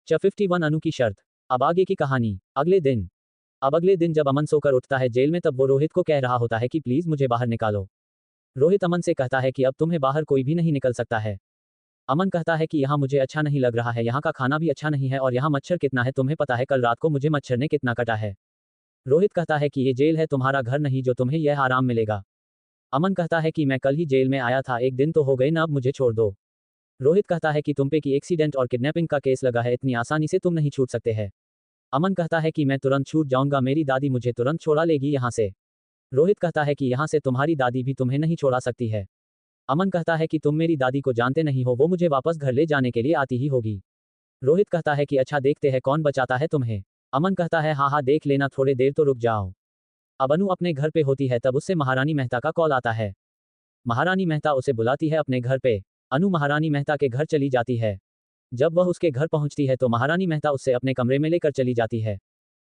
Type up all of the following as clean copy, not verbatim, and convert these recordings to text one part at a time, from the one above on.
51 अनु की शर्त। अब आगे की कहानी। अगले दिन जब अमन सोकर उठता है जेल में तब वो रोहित को कह रहा होता है कि प्लीज मुझे बाहर निकालो। रोहित अमन से कहता है कि अब तुम्हें बाहर कोई भी नहीं निकल सकता है। अमन कहता है कि यहाँ मुझे अच्छा नहीं लग रहा है, यहाँ का खाना भी अच्छा नहीं है और यहाँ मच्छर कितना है तुम्हें पता है, कल रात को मुझे मच्छर ने कितना कटा है। रोहित कहता है कि ये जेल है, तुम्हारा घर नहीं जो तुम्हें यह आराम मिलेगा। अमन कहता है कि मैं कल ही जेल में आया था, एक दिन तो हो गए ना, अब मुझे छोड़ दो। रोहित कहता है कि तुम पे की एक्सीडेंट और किडनैपिंग का केस लगा है, इतनी आसानी से तुम नहीं छूट सकते हैं। अमन कहता है कि मैं तुरंत छूट जाऊंगा, मेरी दादी मुझे तुरंत छोड़ा लेगी यहाँ से। रोहित कहता है कि यहाँ से तुम्हारी दादी भी तुम्हें नहीं छोड़ा सकती है। अमन कहता है कि तुम मेरी दादी को जानते नहीं हो, वो मुझे वापस घर ले जाने के लिए आती ही होगी। रोहित कहता है कि अच्छा देखते हैं कौन बचाता है तुम्हें। अमन कहता है हाँ हाँ देख लेना, थोड़े देर तो रुक जाओ। अब अनु अपने घर पे होती है तब उससे महारानी मेहता का कॉल आता है। महारानी मेहता उसे बुलाती है अपने घर पे। अनु महारानी मेहता के घर चली जाती है। जब वह उसके घर पहुंचती है तो महारानी मेहता उससे अपने कमरे में लेकर चली जाती है।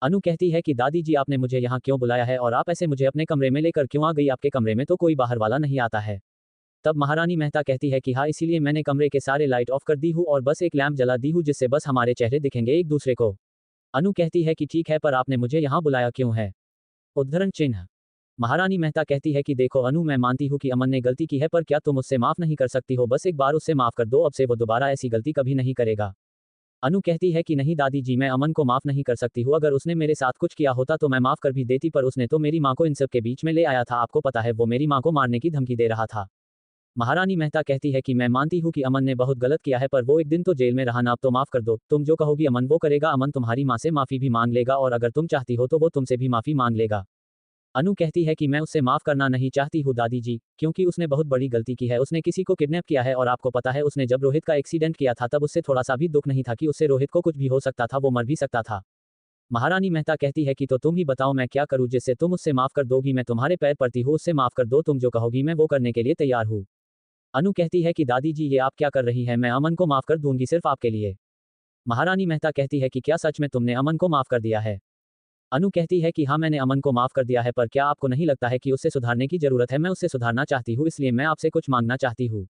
अनु कहती है कि दादी जी आपने मुझे यहाँ क्यों बुलाया है और आप ऐसे मुझे अपने कमरे में लेकर क्यों आ गई, आपके कमरे में तो कोई बाहर वाला नहीं आता है। तब महारानी मेहता कहती है कि हाँ इसीलिए मैंने कमरे के सारे लाइट ऑफ कर दी हूँ और बस एक लैंप जला दी हूँ जिससे बस हमारे चेहरे दिखेंगे एक दूसरे को। अनु कहती है कि ठीक है पर आपने मुझे यहाँ बुलाया क्यों है। उद्धरण चिन्ह। महारानी मेहता कहती है कि देखो अनु मैं मानती हूँ कि अमन ने गलती की है पर क्या तुम उससे माफ नहीं कर सकती हो, बस एक बार उससे माफ कर दो, अब से वो दोबारा ऐसी गलती कभी नहीं करेगा। अनु कहती है कि नहीं दादी जी मैं अमन को माफ नहीं कर सकती हूँ, अगर उसने मेरे साथ कुछ किया होता तो मैं माफ कर भी देती पर उसने तो मेरी माँ को इन सब के बीच में ले आया था, आपको पता है वो मेरी माँ को मारने की धमकी दे रहा था। महारानी मेहता कहती है कि मैं मानती हूँ कि अमन ने बहुत गलत किया है पर वो एक दिन तो जेल में रहा ना, अब तो माफ कर दो, तुम जो कहोगी अमन वो करेगा, अमन तुम्हारी माँ से माफी भी मांग लेगा और अगर तुम चाहती हो तो वो तुमसे भी माफी मांग लेगा। अनु कहती है कि मैं उससे माफ करना नहीं चाहती हूँ दादी जी, क्योंकि उसने बहुत बड़ी गलती की है, उसने किसी को किडनैप किया है और आपको पता है उसने जब रोहित का एक्सीडेंट किया था तब उससे थोड़ा सा भी दुख नहीं था कि उससे रोहित को कुछ भी हो सकता था, वो मर भी सकता था। महारानी मेहता कहती है कि तो तुम ही बताओ मैं क्या करूँ जिससे तुम उससे माफ कर दोगी, मैं तुम्हारे पैर पड़ती हूँ उससे माफ कर दो, तुम जो कहोगी मैं वो करने के लिए तैयार हूँ। अनु कहती है कि दादी जी ये आप क्या कर रही हैं, मैं अमन को माफ कर दूंगी सिर्फ आपके लिए। महारानी मेहता कहती है कि क्या सच में तुमने अमन को माफ कर दिया है। अनु कहती है कि हाँ मैंने अमन को माफ कर दिया है पर क्या आपको नहीं लगता है कि उससे सुधारने की जरूरत है, मैं उससे सुधारना चाहती हूँ इसलिए मैं आपसे कुछ मांगना चाहती हूँ।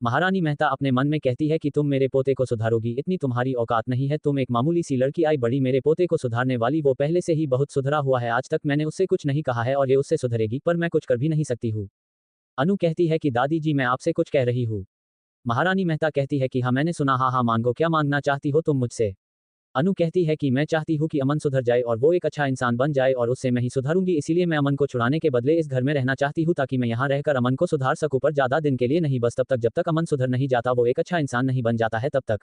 महारानी मेहता अपने मन में कहती है कि तुम मेरे पोते को सुधारोगी, इतनी तुम्हारी औकात नहीं है, तुम एक मामूली सी लड़की आई बड़ी मेरे पोते को सुधारने वाली, वो पहले से ही बहुत सुधरा हुआ है, आज तक मैंने उससे कुछ नहीं कहा है और ये उससे सुधरेगी पर मैं कुछ कर भी नहीं सकती हूँ। अनु कहती है कि दादी जी मैं आपसे कुछ कह रही हूँ। महारानी मेहता कहती है कि हाँ मैंने सुना, हाँ हाँ मांगो, क्या मांगना चाहती हो तुम मुझसे। अनु कहती है कि मैं चाहती हूँ कि अमन सुधर जाए और वो एक अच्छा इंसान बन जाए और उससे मैं ही सुधारूंगी, इसीलिए मैं अमन को छुड़ाने के बदले इस घर में रहना चाहती हूँ ताकि मैं यहाँ रहकर अमन को सुधार सकूं, पर ज्यादा दिन के लिए नहीं, बस तब तक जब तक अमन सुधर नहीं जाता, वो एक अच्छा इंसान नहीं बन जाता है तब तक।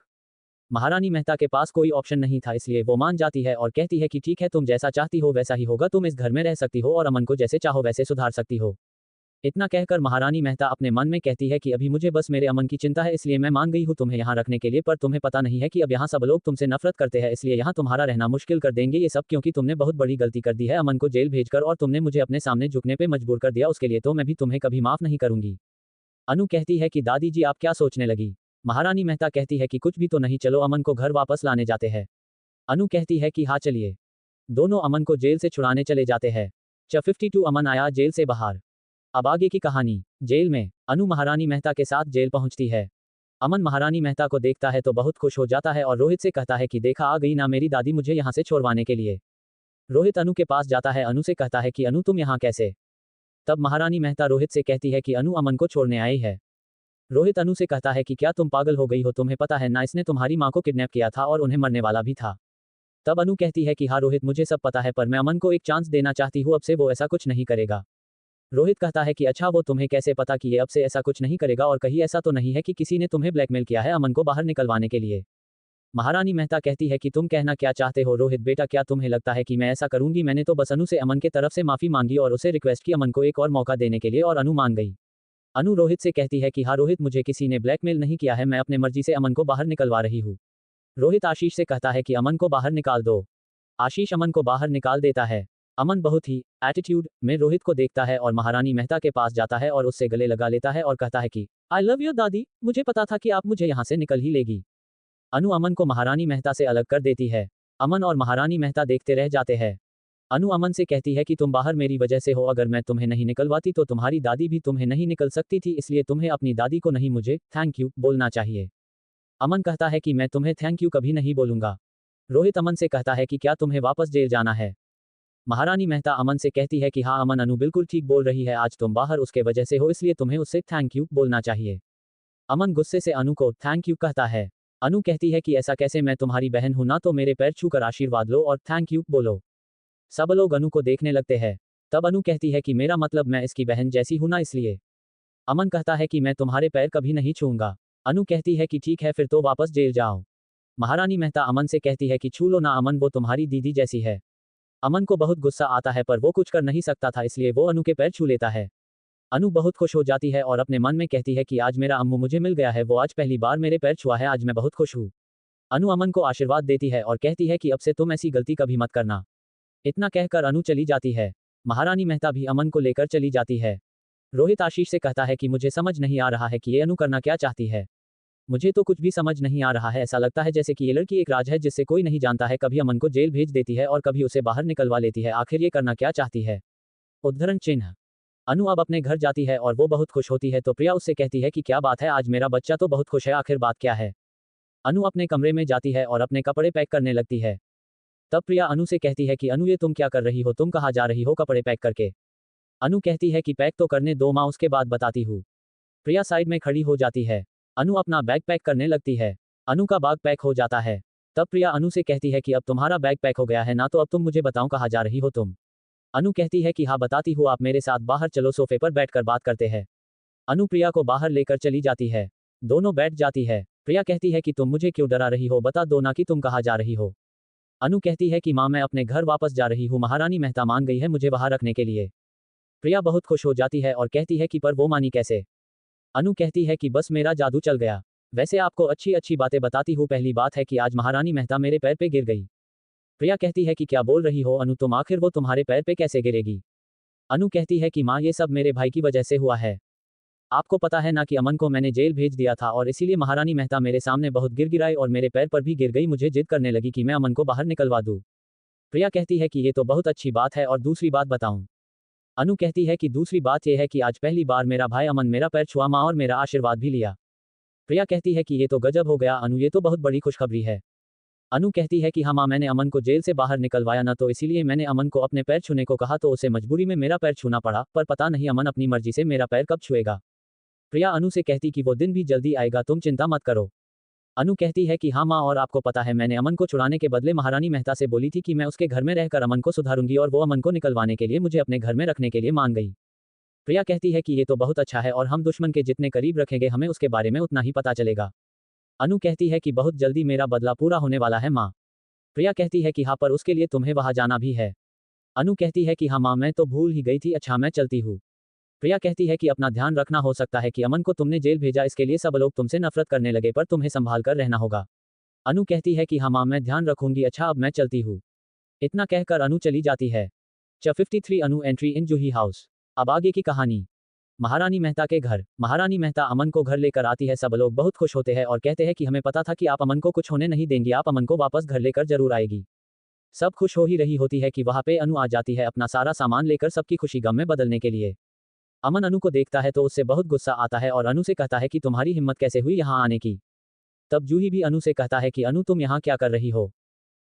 महारानी मेहता के पास कोई ऑप्शन नहीं था इसलिए वो मान जाती है और कहती है कि ठीक है तुम जैसा चाहती हो वैसा ही होगा, तुम इस घर में रह सकती हो और अमन को जैसे चाहो वैसे सुधार सकती हो। इतना कहकर महारानी मेहता अपने मन में कहती है कि अभी मुझे बस मेरे अमन की चिंता है इसलिए मैं मान गई हूँ तुम्हें यहाँ रखने के लिए, पर तुम्हें पता नहीं है कि अब यहाँ सब लोग तुमसे नफरत करते हैं इसलिए यहाँ तुम्हारा रहना मुश्किल कर देंगे, ये सब क्योंकि तुमने बहुत बड़ी गलती कर दी है अमन को जेल भेजकर और तुमने मुझे अपने सामने झुकने पे मजबूर कर दिया, उसके लिए तो मैं भी तुम्हें कभी माफ नहीं करूंगी। अनु कहती है कि दादी जी आप क्या सोचने लगी। महारानी मेहता कहती है कि कुछ भी तो नहीं, चलो अमन को घर वापस लाने जाते हैं। अनु कहती है कि हाँ चलिए। दोनों अमन को जेल से छुड़ाने चले जाते हैं। 52 अमन आया जेल से बाहर। अब आगे की कहानी। जेल में अनु महारानी मेहता के साथ जेल पहुंचती है। अमन महारानी मेहता को देखता है तो बहुत खुश हो जाता है और रोहित से कहता है कि देखा आ गई ना मेरी दादी मुझे यहाँ से छोड़वाने के लिए। रोहित अनु के पास जाता है, अनु से कहता है कि अनु तुम यहाँ कैसे। तब महारानी मेहता रोहित से कहती है कि अनु अमन को छोड़ने आई है। रोहित अनु से कहता है कि क्या तुम पागल हो गई हो, तुम्हें पता है ना इसने तुम्हारी माँ को किडनैप किया था और उन्हें मरने वाला भी था। तब अनु कहती है कि हाँ रोहित मुझे सब पता है पर मैं अमन को एक चांस देना चाहती हूँ, अब से वो ऐसा कुछ नहीं करेगा। रोहित कहता है कि अच्छा वो तुम्हें कैसे पता कि ये अब से ऐसा कुछ नहीं करेगा और कहीं ऐसा तो नहीं है कि किसी ने तुम्हें ब्लैकमेल किया है अमन को बाहर निकलवाने के लिए। महारानी मेहता कहती है कि तुम कहना क्या चाहते हो रोहित बेटा, क्या तुम्हें लगता है कि मैं ऐसा करूंगी, मैंने तो बस अनु से अमन के तरफ से माफी मांगी और उसे रिक्वेस्ट की अमन को एक और मौका देने के लिए और अनु मान गई। अनु रोहित से कहती है कि हाँ रोहित मुझे किसी ने ब्लैकमेल नहीं किया है, मैं अपने मर्जी से अमन को बाहर निकलवा रही हूँ। रोहित आशीष से कहता है कि अमन को बाहर निकाल दो। आशीष अमन को बाहर निकाल देता है। अमन बहुत ही एटीट्यूड में रोहित को देखता है और महारानी मेहता के पास जाता है और उससे गले लगा लेता है और कहता है कि आई लव यू दादी, मुझे पता था कि आप मुझे यहाँ से निकल ही लेगी। अनु अमन को महारानी मेहता से अलग कर देती है। अमन और महारानी मेहता देखते रह जाते हैं। अनु अमन से कहती है कि तुम बाहर मेरी वजह से हो, अगर मैं तुम्हें नहीं निकलवाती तो तुम्हारी दादी भी तुम्हें नहीं निकल सकती थी, इसलिए तुम्हें अपनी दादी को नहीं मुझे थैंक यू बोलना चाहिए। अमन कहता है कि मैं तुम्हें थैंक यू कभी नहीं बोलूंगा। रोहित अमन से कहता है कि क्या तुम्हें वापस जेल जाना है। महारानी मेहता अमन से कहती है कि हाँ अमन, अनु बिल्कुल ठीक बोल रही है, आज तुम बाहर उसके वजह से हो, इसलिए तुम्हें उससे थैंक यू बोलना चाहिए। अमन गुस्से से अनु को थैंक यू कहता है। अनु कहती है कि ऐसा कैसे, मैं तुम्हारी बहन हूं ना, तो मेरे पैर छूकर आशीर्वाद लो और थैंक यू बोलो। सब लोग अनु को देखने लगते हैं। तब अनु कहती है कि मेरा मतलब मैं इसकी बहन जैसी हूं ना, इसलिए। अमन कहता है कि मैं तुम्हारे पैर कभी नहीं छूऊंगा। अनु कहती है कि ठीक है फिर तो वापस जेल जाओ। महारानी मेहता अमन से कहती है कि छू लो ना अमन, वो तुम्हारी दीदी जैसी है। अमन को बहुत गुस्सा आता है पर वो कुछ कर नहीं सकता था, इसलिए वो अनु के पैर छू लेता है। अनु बहुत खुश हो जाती है और अपने मन में कहती है कि आज मेरा अम्मू मुझे मिल गया है, वो आज पहली बार मेरे पैर छुआ है, आज मैं बहुत खुश हूँ। अनु अमन को आशीर्वाद देती है और कहती है कि अब से तुम ऐसी गलती कभी मत करना। इतना कहकर अनु चली जाती है। महारानी मेहता भी अमन को लेकर चली जाती है। रोहित आशीष से कहता है कि मुझे समझ नहीं आ रहा है कि ये अनु करना क्या चाहती है। मुझे तो कुछ भी समझ नहीं आ रहा है, ऐसा लगता है जैसे कि ये लड़की एक राज है जिससे कोई नहीं जानता है, कभी अमन को जेल भेज देती है और कभी उसे बाहर निकलवा लेती है, आखिर ये करना क्या चाहती है। उद्धरण चिन्ह। अनु अब अपने घर जाती है और वो बहुत खुश होती है, तो प्रिया उससे कहती है कि क्या बात है, आज मेरा बच्चा तो बहुत खुश है, आखिर बात क्या है। अनु अपने कमरे में जाती है और अपने कपड़े पैक करने लगती है। तब प्रिया अनु से कहती है कि अनु ये तुम क्या कर रही हो, तुम कहाँ जा रही हो कपड़े पैक करके। अनु कहती है कि पैक तो करने दो माँ, उसके बाद बताती हूँ। प्रिया साइड में खड़ी हो जाती है। अनु अपना बैग पैक करने लगती है। अनु का बैग पैक हो जाता है। तब प्रिया अनु से कहती है कि अब तुम्हारा बैग पैक हो गया है ना, तो अब तुम मुझे बताओ कहाँ जा रही हो तुम। अनु कहती है कि हाँ बताती हूँ, आप मेरे साथ बाहर चलो, सोफे पर बैठकर बात करते हैं। अनु प्रिया को बाहर लेकर चली जाती है। दोनों बैठ जाती है। प्रिया कहती है कि तुम मुझे क्यों डरा रही हो, बता दो ना कि तुम कहाँ जा रही हो। अनु कहती है कि माँ मैं अपने घर वापस जा रही हूँ, महारानी मेहता मान गई है मुझे वहां रखने के लिए। प्रिया बहुत खुश हो जाती है और कहती है कि पर वो मानी कैसे। अनु कहती है कि बस मेरा जादू चल गया। वैसे आपको अच्छी अच्छी बातें बताती हूँ, पहली बात है कि आज महारानी मेहता मेरे पैर पे गिर गई। प्रिया कहती है कि क्या बोल रही हो अनु तुम, आखिर वो तुम्हारे पैर पे कैसे गिरेगी। अनु कहती है कि माँ ये सब मेरे भाई की वजह से हुआ है। आपको पता है ना कि अमन को मैंने जेल भेज दिया था और इसीलिए महारानी मेहता मेरे सामने बहुत गिर गिराई और मेरे पैर पर भी गिर गई, मुझे जिद करने लगी कि मैं अमन को बाहर निकलवा दूँ। प्रिया कहती है कि ये तो बहुत अच्छी बात है, और दूसरी बात बताऊं। अनु कहती है कि दूसरी बात यह है कि आज पहली बार मेरा भाई अमन मेरा पैर छुआ माँ और मेरा आशीर्वाद भी लिया। प्रिया कहती है कि ये तो गजब हो गया अनु, ये तो बहुत बड़ी खुशखबरी है। अनु कहती है कि हाँ माँ, मैंने अमन को जेल से बाहर निकलवाया ना, तो इसीलिए मैंने अमन को अपने पैर छूने को कहा, तो उसे मजबूरी में मेरा पैर छूना पड़ा, पर पता नहीं अमन अपनी मर्जी से मेरा पैर कब छुएगा। प्रिया अनु से कहती कि वो दिन भी जल्दी आएगा, तुम चिंता मत करो। अनु कहती है कि हाँ माँ, और आपको पता है मैंने अमन को छुड़ाने के बदले महारानी मेहता से बोली थी कि मैं उसके घर में रहकर अमन को सुधारूंगी, और वो अमन को निकलवाने के लिए मुझे अपने घर में रखने के लिए मान गई। प्रिया कहती है कि ये तो बहुत अच्छा है, और हम दुश्मन के जितने करीब रखेंगे हमें उसके बारे में उतना ही पता चलेगा। अनु कहती है कि बहुत जल्दी मेरा बदला पूरा होने वाला है माँ। प्रिया कहती है कि हाँ, पर उसके लिए तुम्हें वहां जाना भी है। अनु कहती है कि हाँ माँ, मैं तो भूल ही गई थी, अच्छा मैं चलती हूँ। प्रिया कहती है कि अपना ध्यान रखना, हो सकता है कि अमन को तुमने जेल भेजा इसके लिए सब लोग तुमसे नफरत करने लगे, पर तुम्हें संभाल कर रहना होगा। अनु कहती है कि हाँ माँ, मैं ध्यान रखूंगी, अच्छा अब मैं चलती हूँ। इतना कहकर अनु चली जाती है। 53 अनु एंट्री इन जूही हाउस। अब आगे की कहानी। महारानी मेहता के घर। महारानी मेहता अमन को घर लेकर आती है, सब लोग बहुत खुश होते हैं और कहते हैं कि हमें पता था कि आप अमन को कुछ होने नहीं देंगी, आप अमन को वापस घर लेकर जरूर आएगी। सब खुश हो ही रही होती है कि वहां पे अनु आ जाती है अपना सारा सामान लेकर सबकी खुशी गम में बदलने के लिए। अमन अनु को देखता है तो उससे बहुत गुस्सा आता है और अनु से कहता है कि तुम्हारी हिम्मत कैसे हुई यहाँ आने की। तब जूही भी अनु से कहता है कि अनु तुम यहाँ क्या कर रही हो।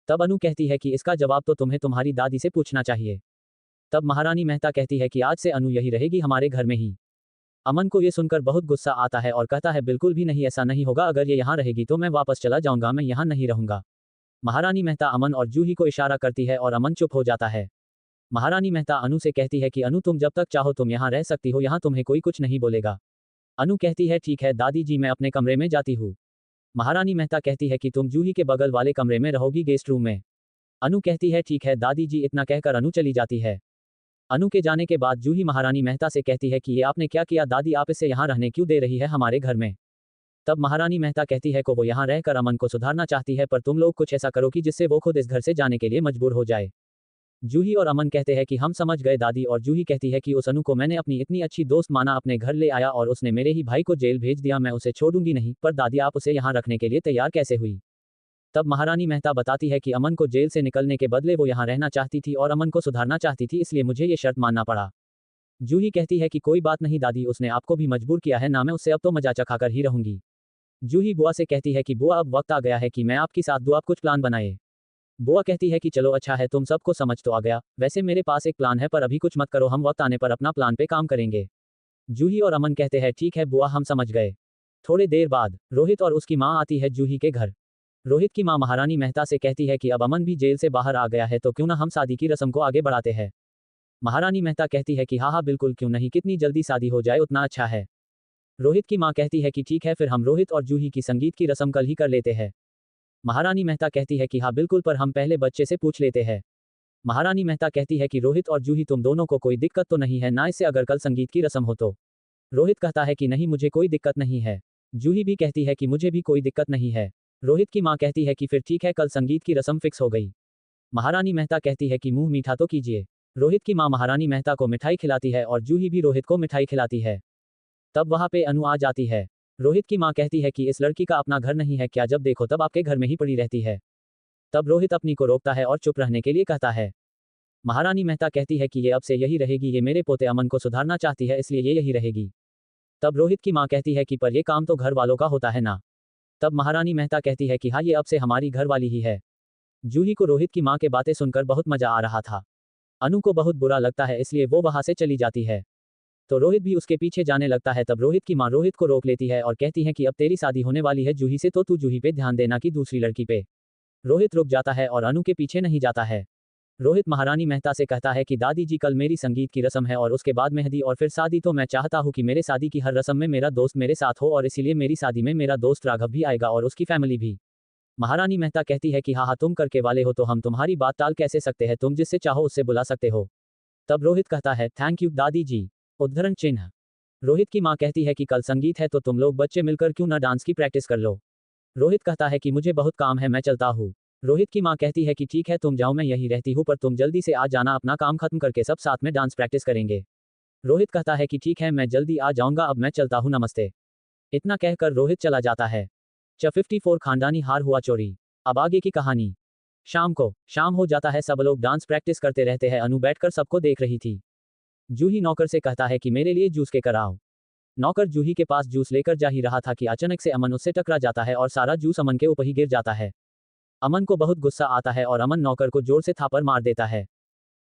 तब अनु कहती है कि इसका जवाब तो तुम्हें तुम्हारी दादी से पूछना चाहिए। तब महारानी मेहता कहती है कि आज से अनु यही रहेगी हमारे घर में ही। अमन को ये सुनकर बहुत गुस्सा आता है और कहता है बिल्कुल भी नहीं, ऐसा नहीं होगा, अगर ये यहाँ रहेगी तो मैं वापस चला जाऊंगा, मैं यहाँ नहीं रहूंगा। महारानी मेहता अमन और जूही को इशारा करती है और अमन चुप हो जाता है। महारानी मेहता अनु से कहती है कि अनु तुम जब तक चाहो तुम यहाँ रह सकती हो, यहाँ तुम्हें कोई कुछ नहीं बोलेगा। अनु कहती है ठीक है दादी जी, मैं अपने कमरे में जाती हूँ। महारानी मेहता कहती है कि तुम जूही के बगल वाले कमरे में रहोगी, गेस्ट रूम में। अनु कहती है ठीक है दादी जी, इतना कहकर अनु चली जाती है। अनु के जाने के बाद जूही महारानी मेहता से कहती है कि ये आपने क्या किया दादी, आप इसे यहाँ रहने क्यों दे रही है हमारे घर में। तब महारानी मेहता कहती है कि वो यहाँ रहकर अमन को सुधारना चाहती है, पर तुम लोग कुछ ऐसा करो कि जिससे वो खुद इस घर से जाने के लिए मजबूर हो जाए। जूही और अमन कहते हैं कि हम समझ गए दादी, और जूही कहती है कि उस अनु को मैंने अपनी इतनी अच्छी दोस्त माना, अपने घर ले आया और उसने मेरे ही भाई को जेल भेज दिया, मैं उसे छोड़ूंगी नहीं, पर दादी आप उसे यहाँ रखने के लिए तैयार कैसे हुई। तब महारानी मेहता बताती है कि अमन को जेल से निकलने के बदले वो यहाँ रहना चाहती थी और अमन को सुधारना चाहती थी, इसलिए मुझे ये शर्त मानना पड़ा। जूही कहती है कि कोई बात नहीं दादी, उसने आपको भी मजबूर किया है ना, मैं उससे अब तो मजा चखाकर ही रहूंगी। जूही बुआ से कहती है कि बुआ अब वक्त आ गया है कि मैं आपके साथ दूँ, आप कुछ प्लान बनाए। बुआ कहती है कि चलो अच्छा है, तुम सबको समझ तो आ गया, वैसे मेरे पास एक प्लान है पर अभी कुछ मत करो, हम वक्त आने पर अपना प्लान पे काम करेंगे। जूही और अमन कहते हैं ठीक है बुआ, हम समझ गए। थोड़ी देर बाद रोहित और उसकी माँ आती है जूही के घर। रोहित की माँ महारानी मेहता से कहती है कि अब अमन भी जेल से बाहर आ गया है तो क्यों ना हम शादी की रस्म को आगे बढ़ाते हैं। महारानी मेहता कहती है कि हाँ हाँ बिल्कुल, क्यों नहीं, कितनी जल्दी शादी हो जाए उतना अच्छा है। रोहित की माँ कहती है कि ठीक है फिर हम रोहित और जूही की संगीत की रस्म कल ही कर लेते हैं। महारानी मेहता कहती है कि हाँ बिल्कुल, पर हम पहले बच्चे से पूछ लेते हैं। महारानी मेहता कहती है कि रोहित और जूही तुम दोनों को कोई दिक्कत तो नहीं है ना इससे अगर कल संगीत की रस्म हो तो। रोहित कहता है कि नहीं मुझे कोई दिक्कत नहीं है। जूही भी कहती है कि मुझे भी कोई दिक्कत नहीं है। रोहित की माँ कहती है कि फिर ठीक है, कल संगीत की रस्म फिक्स हो गई। महारानी मेहता कहती है कि मुंह मीठा तो कीजिए। रोहित की माँ महारानी मेहता को मिठाई खिलाती है और जूही भी रोहित को मिठाई खिलाती है। तब वहां पे अनु आ जाती है। रोहित की माँ कहती है कि इस लड़की का अपना घर नहीं है क्या, जब देखो तब आपके घर में ही पड़ी रहती है। तब रोहित अपनी को रोकता है और चुप रहने के लिए कहता है। महारानी मेहता कहती है कि ये अब से यही रहेगी, ये मेरे पोते अमन को सुधारना चाहती है इसलिए ये यही रहेगी। तब रोहित की माँ कहती है कि पर ये काम तो घर वालों का होता है ना। तब महारानी मेहता कहती है कि हाँ ये अब से हमारी घर वाली ही है। जूही को रोहित की माँ के बातें सुनकर बहुत मजा आ रहा था। अनु को बहुत बुरा लगता है इसलिए वो वहां से चली जाती है। तो रोहित भी उसके पीछे जाने लगता है। तब रोहित की माँ रोहित को रोक लेती है और कहती है कि अब तेरी शादी होने वाली है जूही से तो तू जूही पे ध्यान देना कि दूसरी लड़की पे। रोहित रुक जाता है और अनु के पीछे नहीं जाता है। रोहित महारानी मेहता से कहता है कि दादी जी कल मेरी संगीत की रस्म है और उसके बाद मेहंदी और फिर शादी, तो मैं चाहता हूँ कि मेरे शादी की हर रस्म में मेरा दोस्त मेरे साथ हो और इसीलिए मेरी शादी में मेरा दोस्त राघव भी आएगा और उसकी फैमिली भी। महारानी मेहता कहती है कि हाँ हाँ तुम करके वाले हो तो हम तुम्हारी बात टाल कैसे सकते हैं, तुम जिससे चाहो उससे बुला सकते हो। तब रोहित कहता है थैंक यू दादी जी। उद्धरण चिन्ह। रोहित की माँ कहती है कि कल संगीत है तो तुम लोग बच्चे मिलकर क्यों ना डांस की प्रैक्टिस कर लो। रोहित कहता है कि मुझे बहुत काम है, मैं चलता हूँ। रोहित की माँ कहती है कि ठीक है तुम जाओ, मैं यही रहती हूँ, पर तुम जल्दी से आ जाना, अपना काम खत्म करके सब साथ में डांस प्रैक्टिस करेंगे। रोहित कहता है कि ठीक है मैं जल्दी आ जाऊंगा, अब मैं चलता हूँ, नमस्ते। इतना कहकर रोहित चला जाता है। 54 खानदानी हार हुआ चोरी। अब आगे की कहानी। शाम हो जाता है, सब लोग डांस प्रैक्टिस करते रहते हैं। अनु बैठकर सबको देख रही थी। जूही नौकर से कहता है कि मेरे लिए जूस के कराओ। नौकर जूही के पास जूस लेकर जा ही रहा था कि अचानक से अमन उससे टकरा जाता है और सारा जूस अमन के ऊपर ही गिर जाता है। अमन को बहुत गुस्सा आता है और अमन नौकर को जोर से थापर मार देता है।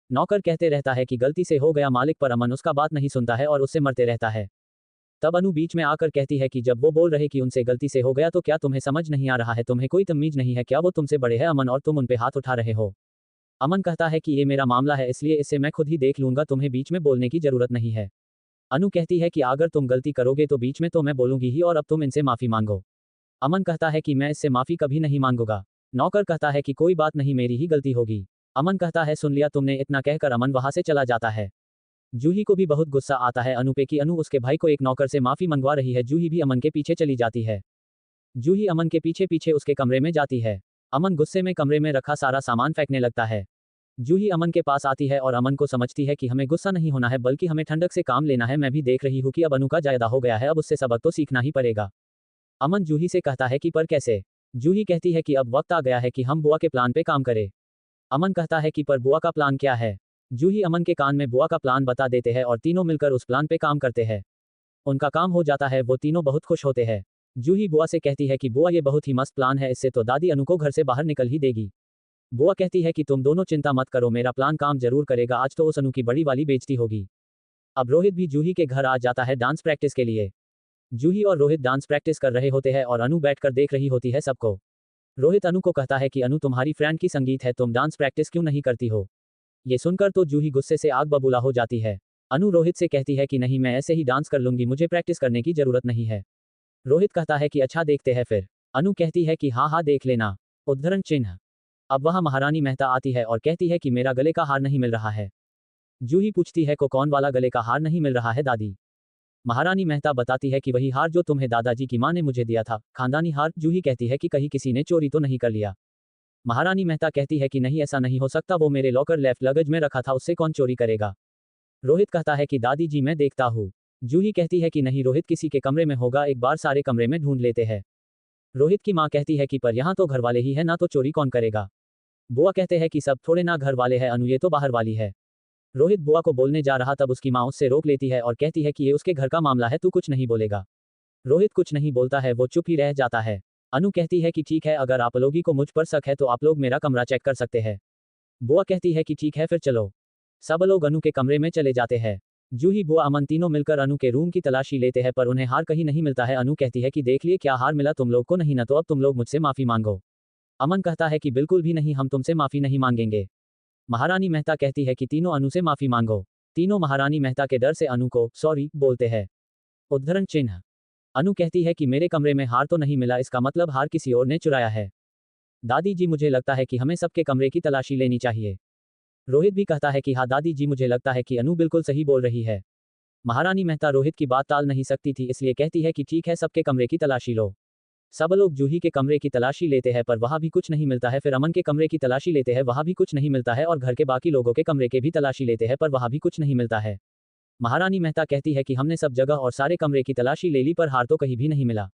नौकर कहते रहता है कि गलती से हो गया मालिक, पर अमन उसका बात नहीं सुनता है और उससे मरते रहता है। तब अनु बीच में आकर कहती है कि जब वो बोल रहे कि उनसे गलती से हो गया तो क्या तुम्हें समझ नहीं आ रहा है, तुम्हें कोई तमीज नहीं है क्या, वो तुमसे बड़े हैं अमन और तुम उन पे हाथ उठा रहे हो। अमन कहता है कि ये मेरा मामला है इसलिए इससे मैं खुद ही देख लूंगा, तुम्हें बीच में बोलने की जरूरत नहीं है। अनु कहती है कि अगर तुम गलती करोगे तो बीच में तो मैं बोलूंगी ही और अब तुम इनसे माफी मांगो। अमन कहता है कि मैं इससे माफी कभी नहीं मांगूंगा। नौकर कहता है कि कोई बात नहीं, मेरी ही गलती होगी। अमन कहता है सुन लिया तुमने, इतना कहकर अमन वहां से चला जाता है। जूही को भी बहुत गुस्सा आता है अनु पे कि अनु उसके भाई को एक नौकर से माफी मंगवा रही है। जूही भी अमन के पीछे चली जाती है। जूही अमन के पीछे पीछे उसके कमरे में जाती है। अमन गुस्से में कमरे में रखा सारा सामान फेंकने लगता है। जूही अमन के पास आती है और अमन को समझती है कि हमें गुस्सा नहीं होना है बल्कि हमें ठंडक से काम लेना है, मैं भी देख रही हूँ कि अब अनु का ज्यादा हो गया है, अब उससे सबक तो सीखना ही पड़ेगा। अमन जूही से कहता है कि पर कैसे। जूही कहती है कि अब वक्त आ गया है कि हम बुआ के प्लान पे काम करें। अमन कहता है कि पर बुआ का प्लान क्या है। जूही अमन के कान में बुआ का प्लान बता देते हैं और तीनों मिलकर उस प्लान पे काम करते हैं। उनका काम हो जाता है, वो तीनों बहुत खुश होते हैं। जूही बुआ से कहती है कि बुआ ये बहुत ही मस्त प्लान है, इससे तो दादी अनु को घर से बाहर निकल ही देगी। बुआ कहती है कि तुम दोनों चिंता मत करो, मेरा प्लान काम जरूर करेगा, आज तो उस अनु की बड़ी वाली बेइज्जती होगी। अब रोहित भी जूही के घर आ जाता है डांस प्रैक्टिस के लिए। जूही और रोहित डांस प्रैक्टिस कर रहे होते हैं और अनु बैठकर देख रही होती है सबको। रोहित अनु को कहता है कि अनु तुम्हारी फ्रेंड की संगीत है, तुम डांस प्रैक्टिस क्यों नहीं करती हो। ये सुनकर तो जूही गुस्से से आग बबूला हो जाती है। अनु रोहित से कहती है कि नहीं मैं ऐसे ही डांस कर लूंगी, मुझे प्रैक्टिस करने की जरूरत नहीं है। रोहित कहता है कि अच्छा देखते हैं फिर। अनु कहती है कि हाँ हाँ देख लेना। उद्धरण चिन्ह। अब वहां महारानी मेहता आती है और कहती है कि मेरा गले का हार नहीं मिल रहा है। जूही पूछती है को कौन वाला गले का हार नहीं मिल रहा है दादी। महारानी मेहता बताती है कि वही हार जो तुम्हें दादाजी की मां ने मुझे दिया था, खानदानी हार। जूही कहती है कि कहीं किसी ने चोरी तो नहीं कर लिया। महारानी मेहता कहती है कि नहीं ऐसा नहीं हो सकता, वो मेरे लॉकर लेफ्ट लगेज में रखा था, उससे कौन चोरी करेगा। रोहित कहता है कि दादी जी मैं देखता हूँ। जूही कहती है कि नहीं रोहित किसी के कमरे में होगा, एक बार सारे कमरे में ढूंढ लेते हैं। रोहित की माँ कहती है कि पर यहाँ तो घर वाले ही है ना, तो चोरी कौन करेगा। बुआ कहते हैं कि सब थोड़े ना घर वाले हैं अनु, ये तो बाहर वाली है। रोहित बुआ को बोलने जा रहा तब उसकी माँ उससे रोक लेती है और कहती है कि ये उसके घर का मामला है, तू कुछ नहीं बोलेगा। रोहित कुछ नहीं बोलता है, वो चुप ही रह जाता है। अनु कहती है कि ठीक है, अगर आप लोगी को मुझ पर शक है तो आप लोग मेरा कमरा चेक कर सकते हैं। बुआ कहती है कि ठीक है फिर चलो। सब लोग अनु के कमरे में चले जाते हैं। जूही, बुआ, अमन तीनों मिलकर अनु के रूम की तलाशी लेते हैं पर उन्हें हार कहीं नहीं मिलता है। अनु कहती है कि देख लिए क्या हार मिला तुम लोग को, नहीं ना तो अब तुम लोग मुझसे माफी मांगो। अमन कहता है कि बिल्कुल भी नहीं, हम तुमसे माफी नहीं मांगेंगे। महारानी मेहता कहती है कि तीनों अनु से माफी मांगो। तीनों महारानी मेहता के डर से अनु को सॉरी बोलते हैं। उद्धरण चिन्ह। अनु कहती है कि मेरे कमरे में हार तो नहीं मिला, इसका मतलब हार किसी और ने चुराया है। दादी जी, मुझे लगता है कि हमें सबके कमरे की तलाशी लेनी चाहिए। रोहित भी कहता है कि हाँ दादी जी, मुझे लगता है कि अनु बिल्कुल सही बोल रही है। महारानी मेहता रोहित की बात टाल नहीं सकती थी, इसलिए कहती है कि ठीक है, सबके कमरे की तलाशी लो। सब लोग जूही के कमरे की तलाशी लेते हैं पर वहां भी कुछ नहीं मिलता है। फिर अमन के कमरे की तलाशी लेते हैं, वहां भी कुछ नहीं मिलता है, और घर के बाकी लोगों के कमरे के भी तलाशी लेते हैं पर वहां भी कुछ नहीं मिलता है। महारानी मेहता कहती है कि हमने सब जगह और सारे कमरे की तलाशी ले ली पर हार तो कहीं भी नहीं मिला।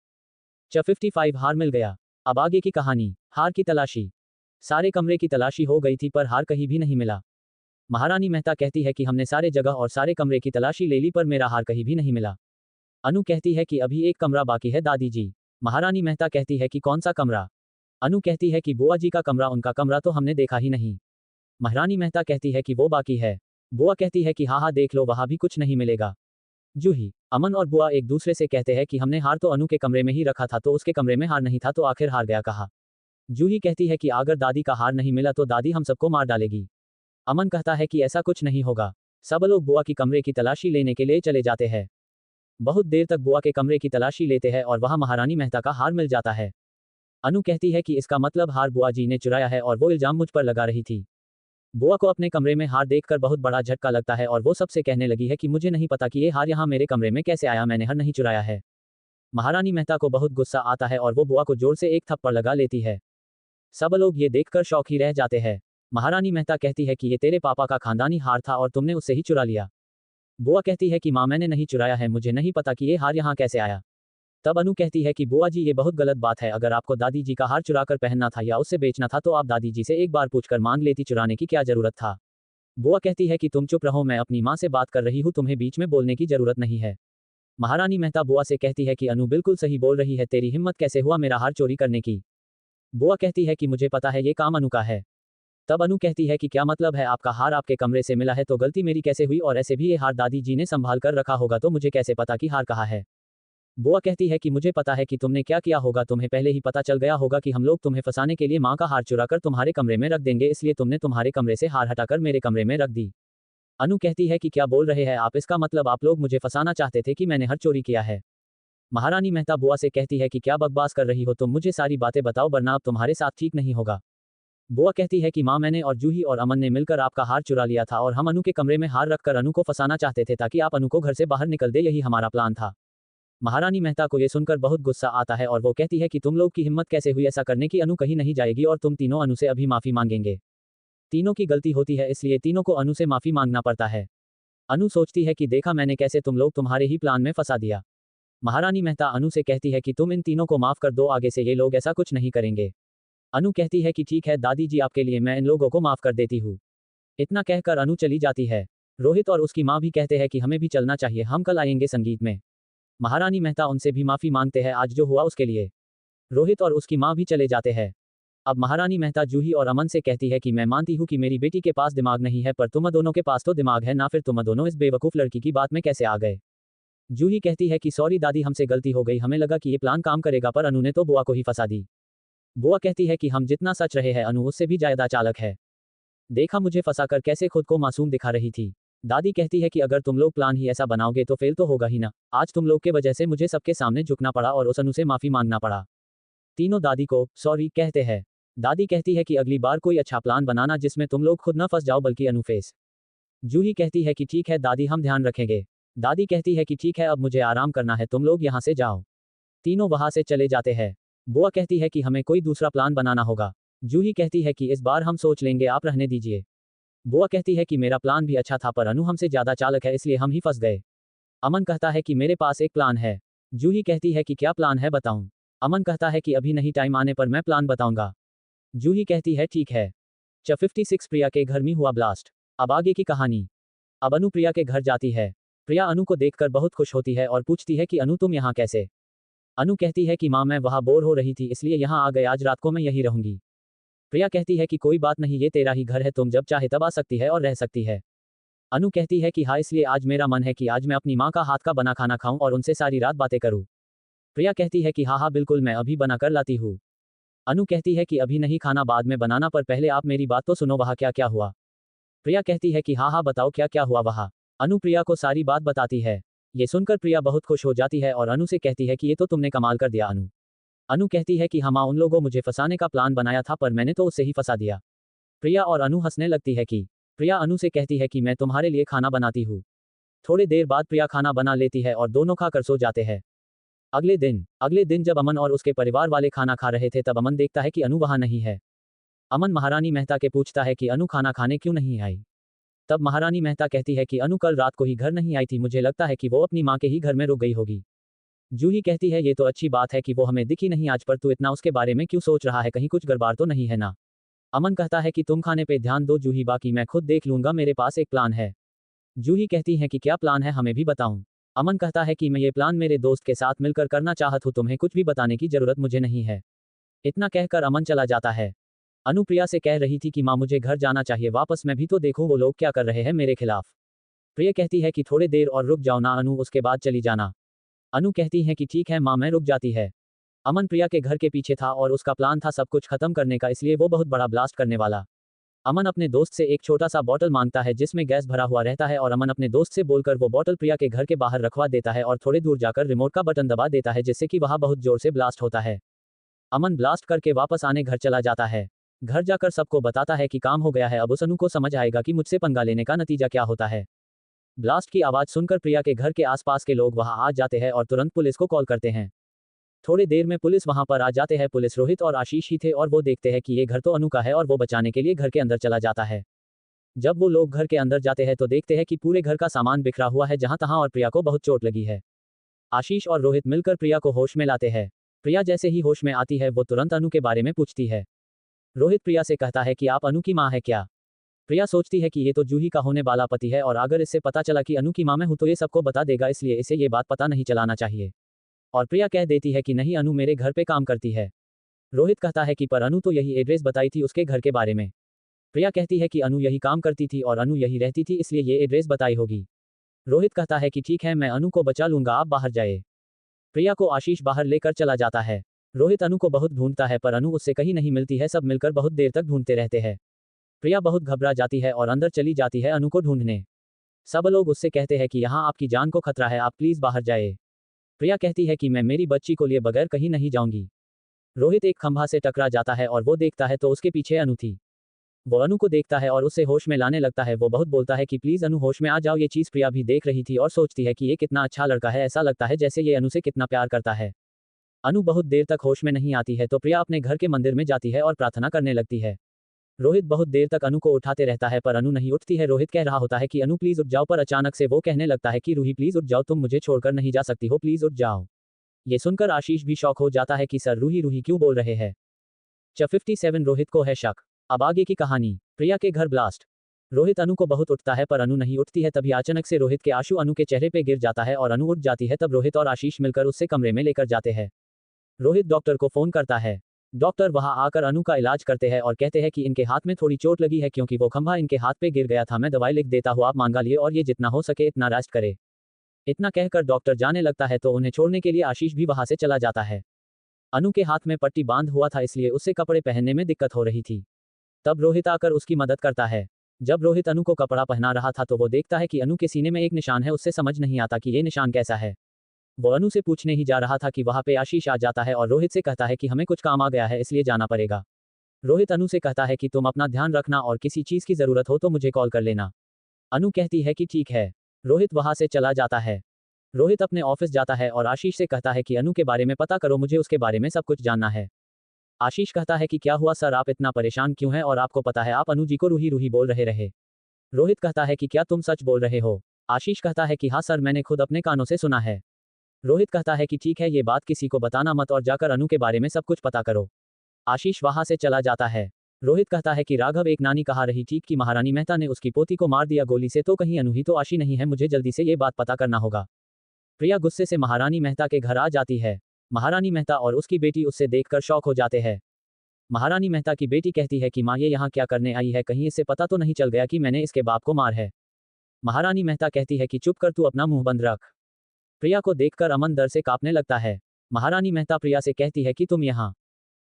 55 हार मिल गया। अब आगे की कहानी। हार की तलाशी। सारे कमरे की तलाशी हो गई थी पर हार कहीं भी नहीं मिला। महारानी मेहता कहती है कि हमने सारे जगह और सारे कमरे की तलाशी ले ली पर मेरा हार कहीं भी नहीं मिला। अनु कहती है कि अभी एक कमरा बाकी है दादी जी। महारानी मेहता कहती है कि कौन सा कमरा? अनु कहती है कि बुआ जी का कमरा, उनका कमरा तो हमने देखा ही नहीं। महारानी मेहता कहती है कि वो बाकी है। बुआ कहती है कि हाँ हाँ देख लो, वहां भी कुछ नहीं मिलेगा। जूही, अमन और बुआ एक दूसरे से कहते हैं कि हमने हार तो अनु के कमरे में ही रखा था, तो उसके कमरे में हार नहीं था, तो आखिर हार गया कहाँ? जूही कहती है कि अगर दादी का हार नहीं मिला तो दादी हम सबको मार डालेगी। अमन कहता है कि ऐसा कुछ नहीं होगा। सब लोग बुआ की कमरे की तलाशी लेने के लिए चले जाते हैं। बहुत देर तक बुआ के कमरे की तलाशी लेते हैं और वहां महारानी मेहता का हार मिल जाता है। अनु कहती है कि इसका मतलब हार बुआ जी ने चुराया है और वो इल्जाम मुझ पर लगा रही थी। बुआ को अपने कमरे में हार देखकर बहुत बड़ा झटका लगता है और वो सबसे कहने लगी है कि मुझे नहीं पता कि ये हार यहाँ मेरे कमरे में कैसे आया, मैंने हार नहीं चुराया है। महारानी मेहता को बहुत गुस्सा आता है और वो बुआ को जोर से एक थप्पड़ लगा लेती है। सब लोग ये देखकर शौक ही रह जाते हैं। महारानी मेहता कहती है कि ये तेरे पापा का खानदानी हार था और तुमने उससे ही चुरा लिया। बुआ कहती है कि माँ, मैंने नहीं चुराया है, मुझे नहीं पता कि ये हार यहाँ कैसे आया। तब अनु कहती है कि बुआ जी, ये बहुत गलत बात है, अगर आपको दादी जी का हार चुराकर पहनना था या उससे बेचना था तो आप दादी जी से एक बार पूछकर मांग लेती, चुराने की क्या जरूरत था। बुआ कहती है कि तुम चुप रहो, मैं अपनी माँ से बात कर रही हूँ, तुम्हें बीच में बोलने की जरूरत नहीं है। महारानी मेहता बुआ से कहती है कि अनु बिल्कुल सही बोल रही है, तेरी हिम्मत कैसे हुआ मेरा हार चोरी करने की। बुआ कहती है कि मुझे पता है ये काम अनु का है। तब अनु कहती है कि क्या मतलब है, आपका हार आपके कमरे से मिला है तो गलती मेरी कैसे हुई, और ऐसे भी ये हार दादी जी ने संभाल कर रखा होगा तो मुझे कैसे पता कि हार कहाँ है। बुआ कहती है कि मुझे पता है कि तुमने क्या किया होगा, तुम्हें पहले ही पता चल गया होगा कि हम लोग तुम्हें फंसाने के लिए माँ का हार चुराकर तुम्हारे कमरे में रख देंगे, इसलिए तुमने तुम्हारे कमरे से हार हटाकर मेरे कमरे में रख दी। अनु कहती है कि क्या बोल रहे हैं आप, इसका मतलब आप लोग मुझे फंसाना चाहते थे कि मैंने हार चोरी किया है। महारानी मेहता बुआ से कहती है कि क्या बकवास कर रही हो तुम, मुझे सारी बातें बताओ वरना अब तुम्हारे साथ ठीक नहीं होगा। बुआ कहती है कि माँ, मैंने और जूही और अमन ने मिलकर आपका हार चुरा लिया था और हम अनु के कमरे में हार रखकर अनु को फंसाना चाहते थे ताकि आप अनु को घर से बाहर निकल दे, यही हमारा प्लान था। महारानी मेहता को ये सुनकर बहुत गुस्सा आता है और वो कहती है कि तुम लोग की हिम्मत कैसे हुई ऐसा करने की, अनु कहीं नहीं जाएगी और तुम तीनों अनु से अभी माफी मांगेंगे। तीनों की गलती होती है इसलिए तीनों को अनु से माफी मांगना पड़ता है। अनु सोचती है कि देखा मैंने कैसे तुम लोग तुम्हारे ही प्लान में फंसा दिया। महारानी मेहता अनु से कहती है कि तुम इन तीनों को माफ कर दो, आगे से ये लोग ऐसा कुछ नहीं करेंगे। अनु कहती है कि ठीक है दादी जी, आपके लिए मैं इन लोगों को माफ कर देती हूँ। इतना कहकर अनु चली जाती है। रोहित और उसकी माँ भी कहते हैं कि हमें भी चलना चाहिए, हम कल आएंगे संगीत में। महारानी मेहता उनसे भी माफी मांगते हैं आज जो हुआ उसके लिए। रोहित और उसकी माँ भी चले जाते हैं। अब महारानी मेहता जूही और अमन से कहती है कि मैं मानती हूँ कि मेरी बेटी के पास दिमाग नहीं है, पर तुम दोनों के पास तो दिमाग है ना, फिर तुम दोनों इस बेवकूफ लड़की की बात में कैसे आ गए। जूही कहती है कि सॉरी दादी, हमसे गलती हो गई, हमें लगा कि ये प्लान काम करेगा पर अनु ने तो बुआ को ही फंसा दी। बुआ कहती है कि हम जितना सच रहे हैं अनु उससे भी ज्यादा चालाक है, देखा मुझे फंसाकर कैसे खुद को मासूम दिखा रही थी। दादी कहती है कि अगर तुम लोग प्लान ही ऐसा बनाओगे तो फेल तो होगा ही ना, आज तुम लोग के वजह से मुझे सबके सामने झुकना पड़ा और उस अनु से माफी मांगना पड़ा। तीनों दादी को सॉरी कहते हैं। दादी कहती है कि अगली बार कोई अच्छा प्लान बनाना जिसमें तुम लोग खुद न फंस जाओ बल्कि अनु फेस। जूही कहती है कि ठीक है दादी, हम ध्यान रखेंगे। दादी कहती है कि ठीक है, अब मुझे आराम करना है, तुम लोग यहाँ से जाओ। तीनों वहां से चले जाते हैं। बुआ कहती है कि हमें कोई दूसरा प्लान बनाना होगा। जूही कहती है कि इस बार हम सोच लेंगे, आप रहने दीजिए। बुआ कहती है कि मेरा प्लान भी अच्छा था पर अनु हमसे ज्यादा चालाक है इसलिए हम ही फंस गए। अमन कहता है कि मेरे पास एक प्लान है। जूही कहती है कि क्या प्लान है बताऊं। अमन कहता है कि अभी नहीं, टाइम आने पर मैं प्लान बताऊंगा। जूही कहती है ठीक है। 56 प्रिया के घर में हुआ ब्लास्ट। अब आगे की कहानी। अब अनु प्रिया के घर जाती है। प्रिया अनु को देखकर बहुत खुश होती है और पूछती है कि अनु तुम यहाँ कैसे। अनु कहती है कि माँ मैं वहाँ बोर हो रही थी इसलिए यहाँ आ गए, आज रात को मैं यहीं रहूंगी। प्रिया कहती है कि कोई बात नहीं, ये तेरा ही घर है, तुम जब चाहे तब आ सकती है और रह सकती है। अनु कहती है कि हाँ, इसलिए आज मेरा मन है कि आज मैं अपनी माँ का हाथ का बना खाना खाऊं और उनसे सारी रात बातें करूं। प्रिया कहती है कि हाँ हाँ बिल्कुल, मैं अभी बना कर लाती हूँ। अनु कहती है कि अभी नहीं खाना बाद में बनाना, पर पहले आप मेरी बात तो सुनो, वहाँ क्या क्या हुआ। प्रिया कहती है कि हाँ हाँ बताओ क्या क्या हुआ वहाँ। अनु प्रिया को सारी बात बताती है। ये सुनकर प्रिया बहुत खुश हो जाती है और अनु से कहती है कि ये तो तुमने कमाल कर दिया अनु। अनु कहती है कि हाँ माँ, उन लोगों मुझे फंसाने का प्लान बनाया था पर मैंने तो उससे ही फंसा दिया। प्रिया और अनु हंसने लगती है कि प्रिया अनु से कहती है कि मैं तुम्हारे लिए खाना बनाती हूँ। थोड़ी देर बाद प्रिया खाना बना लेती है और दोनों खाकर सो जाते हैं। अगले दिन जब अमन और उसके परिवार वाले खाना खा रहे थे तब अमन देखता है कि अनु वहाँ नहीं है। अमन महारानी मेहता के पूछता है कि अनु खाना खाने क्यों नहीं आई। तब महारानी मेहता कहती है कि अनु कल रात को ही घर नहीं आई थी, मुझे लगता है कि वो अपनी माँ के ही घर में रुक गई होगी। जूही कहती है ये तो अच्छी बात है कि वो हमें दिखी नहीं आज, पर तू इतना उसके बारे में क्यों सोच रहा है, कहीं कुछ गड़बड़ तो नहीं है ना। अमन कहता है कि तुम खाने पे ध्यान दो जूही, बाकी मैं खुद देख लूंगा, मेरे पास एक प्लान है। जूही कहती है कि क्या प्लान है, हमें भी बताऊं। अमन कहता है कि मैं ये प्लान मेरे दोस्त के साथ मिलकर करना चाहता हूं, तुम्हें कुछ भी बताने की जरूरत मुझे नहीं है। इतना कहकर अमन चला जाता है। अनुप्रिया से कह रही थी कि माँ मुझे घर जाना चाहिए वापस, मैं भी तो देखूं वो लोग क्या कर रहे हैं मेरे खिलाफ। प्रिया कहती है कि थोड़े देर और रुक जाओ ना अनु, उसके बाद चली जाना। अनु कहती है कि ठीक है माँ, मैं रुक जाती है। अमन प्रिया के घर के पीछे था और उसका प्लान था सब कुछ खत्म करने का, इसलिए वो बहुत बड़ा ब्लास्ट करने वाला। अमन अपने दोस्त से एक छोटा सा बॉटल मांगता है जिसमें गैस भरा हुआ रहता है और अमन अपने दोस्त से बोलकर वो बॉटल प्रिया के घर के बाहर रखवा देता है और थोड़े दूर जाकर रिमोट का बटन दबा देता है जिससे कि वहां बहुत जोर से ब्लास्ट होता है। अमन ब्लास्ट करके वापस आने घर चला जाता है। घर जाकर सबको बताता है कि काम हो गया है, अब उस अनु को समझ आएगा कि मुझसे पंगा लेने का नतीजा क्या होता है। ब्लास्ट की आवाज सुनकर प्रिया के घर के आसपास के लोग वहां आ जाते हैं और तुरंत पुलिस को कॉल करते हैं। थोड़ी देर में पुलिस वहां पर आ जाते हैं। पुलिस रोहित और आशीष ही थे और वो देखते हैं कि ये घर तो अनु का है और वो बचाने के लिए घर के अंदर चला जाता है। जब वो लोग घर के अंदर जाते हैं तो देखते हैं कि पूरे घर का सामान बिखरा हुआ है जहां तहां और प्रिया को बहुत चोट लगी है। आशीष और रोहित मिलकर प्रिया को होश में लाते हैं। प्रिया जैसे ही होश में आती है वो तुरंत अनु के बारे में पूछती है। रोहित प्रिया से कहता है कि आप अनु की माँ है क्या। प्रिया सोचती है कि ये तो जूही का होने वाला पति है और अगर इससे पता चला कि अनु की माँ मैं हूं तो ये सबको बता देगा, इसलिए इसे ये बात पता नहीं चलाना चाहिए। और प्रिया कह देती है कि नहीं, अनु मेरे घर पे काम करती है। रोहित कहता है कि पर अनु तो यही एड्रेस बताई थी उसके घर के बारे में। प्रिया कहती है कि अनु यही काम करती थी और अनु यही रहती थी इसलिए ये एड्रेस बताई होगी। रोहित कहता है कि ठीक है, मैं अनु को बचा लूंगा, आप बाहर जाए। प्रिया को आशीष बाहर लेकर चला जाता है। रोहित अनु को बहुत ढूंढता है पर अनु उससे कहीं नहीं मिलती है, सब मिलकर बहुत देर तक ढूंढते रहते हैं। प्रिया बहुत घबरा जाती है और अंदर चली जाती है अनु को ढूंढने। सब लोग उससे कहते हैं कि यहाँ आपकी जान को खतरा है, आप प्लीज बाहर जाए। प्रिया कहती है कि मैं मेरी बच्ची को लिए बगैर कहीं नहीं जाऊंगी। रोहित एक खंभा से टकरा जाता है और वो देखता है तो उसके पीछे अनु थी। वो अनु को देखता है और उससे होश में लाने लगता है। वो बहुत बोलता है कि प्लीज अनु होश में आ जाओ। ये चीज प्रिया भी देख रही थी और सोचती है कि ये कितना अच्छा लड़का है, ऐसा लगता है जैसे ये अनु से कितना प्यार करता है। अनु बहुत देर तक होश में नहीं आती है तो प्रिया अपने घर के मंदिर में जाती है और प्रार्थना करने लगती है। रोहित बहुत देर तक अनु को उठाते रहता है पर अनु नहीं उठती है। रोहित कह रहा होता है कि अनु प्लीज उठ जाओ, पर अचानक से वो कहने लगता है कि रूही प्लीज उठ जाओ, तुम मुझे छोड़कर नहीं जा सकती हो, प्लीज उठ जाओ। ये सुनकर आशीष भी शॉक हो जाता है कि सर रूही रूही क्यों बोल रहे हैं। 57 रोहित को है शक। अब आगे की कहानी। प्रिया के घर ब्लास्ट। रोहित अनु को बहुत उठता है पर अनु नहीं उठती है। तभी अचानक से रोहित के आंसू अनु के चेहरे पे गिर जाता है और अनु उठ जाती है। तब रोहित और आशीष मिलकर उससे कमरे में लेकर जाते हैं। रोहित डॉक्टर को फोन करता है। डॉक्टर वहां आकर अनु का इलाज करते हैं और कहते हैं कि इनके हाथ में थोड़ी चोट लगी है क्योंकि वो खंभा इनके हाथ पे गिर गया था, मैं दवाई लिख देता हूँ, आप मांगा लिए और ये जितना हो सके इतना रेस्ट करे। इतना कहकर डॉक्टर जाने लगता है तो उन्हें छोड़ने के लिए आशीष भी वहां से चला जाता है। अनु के हाथ में पट्टी बांध हुआ था इसलिए उससे कपड़े पहनने में दिक्कत हो रही थी। तब रोहित आकर उसकी मदद करता है। जब रोहित अनु को कपड़ा पहना रहा था तो वो देखता है कि अनु के सीने में एक निशान है, उससे समझ नहीं आता कि ये निशान कैसा है। वो अनु से पूछने ही जा रहा था कि वहां पे आशीष आ जाता है और रोहित से कहता है कि हमें कुछ काम आ गया है इसलिए जाना पड़ेगा। रोहित अनु से कहता है कि तुम अपना ध्यान रखना और किसी चीज की जरूरत हो तो मुझे कॉल कर लेना। अनु कहती है कि ठीक है। रोहित वहां से चला जाता है। रोहित अपने ऑफिस जाता है और आशीष से कहता है कि अनु के बारे में पता करो, मुझे उसके बारे में सब कुछ जानना है। आशीष कहता है कि क्या हुआ सर, आप इतना परेशान क्यों हैं और आपको पता है आप अनु जी को रूही रूही बोल रहे। रोहित कहता है कि क्या तुम सच बोल रहे हो। आशीष कहता है कि हाँ सर, मैंने खुद अपने कानों से सुना है। रोहित कहता है कि ठीक है, ये बात किसी को बताना मत और जाकर अनु के बारे में सब कुछ पता करो। आशीष वहां से चला जाता है। रोहित कहता है कि राघव, एक नानी कहा रही थी कि महारानी मेहता ने उसकी पोती को मार दिया गोली से, तो कहीं अनु ही तो आशी नहीं है, मुझे जल्दी से ये बात पता करना होगा। प्रिया गुस्से से महारानी मेहता के घर आ जाती है। महारानी मेहता और उसकी बेटी उससे देखकर शॉक हो जाते हैं। महारानी मेहता की बेटी कहती है कि माँ ये यहाँ क्या करने आई है, कहीं इससे पता तो नहीं चल गया कि मैंने इसके बाप को मार है। महारानी मेहता कहती है कि चुप कर, तू अपना मुंह बंद रख। प्रिया को देखकर अमन डर से कांपने लगता है। महारानी मेहता प्रिया से कहती है कि तुम यहाँ।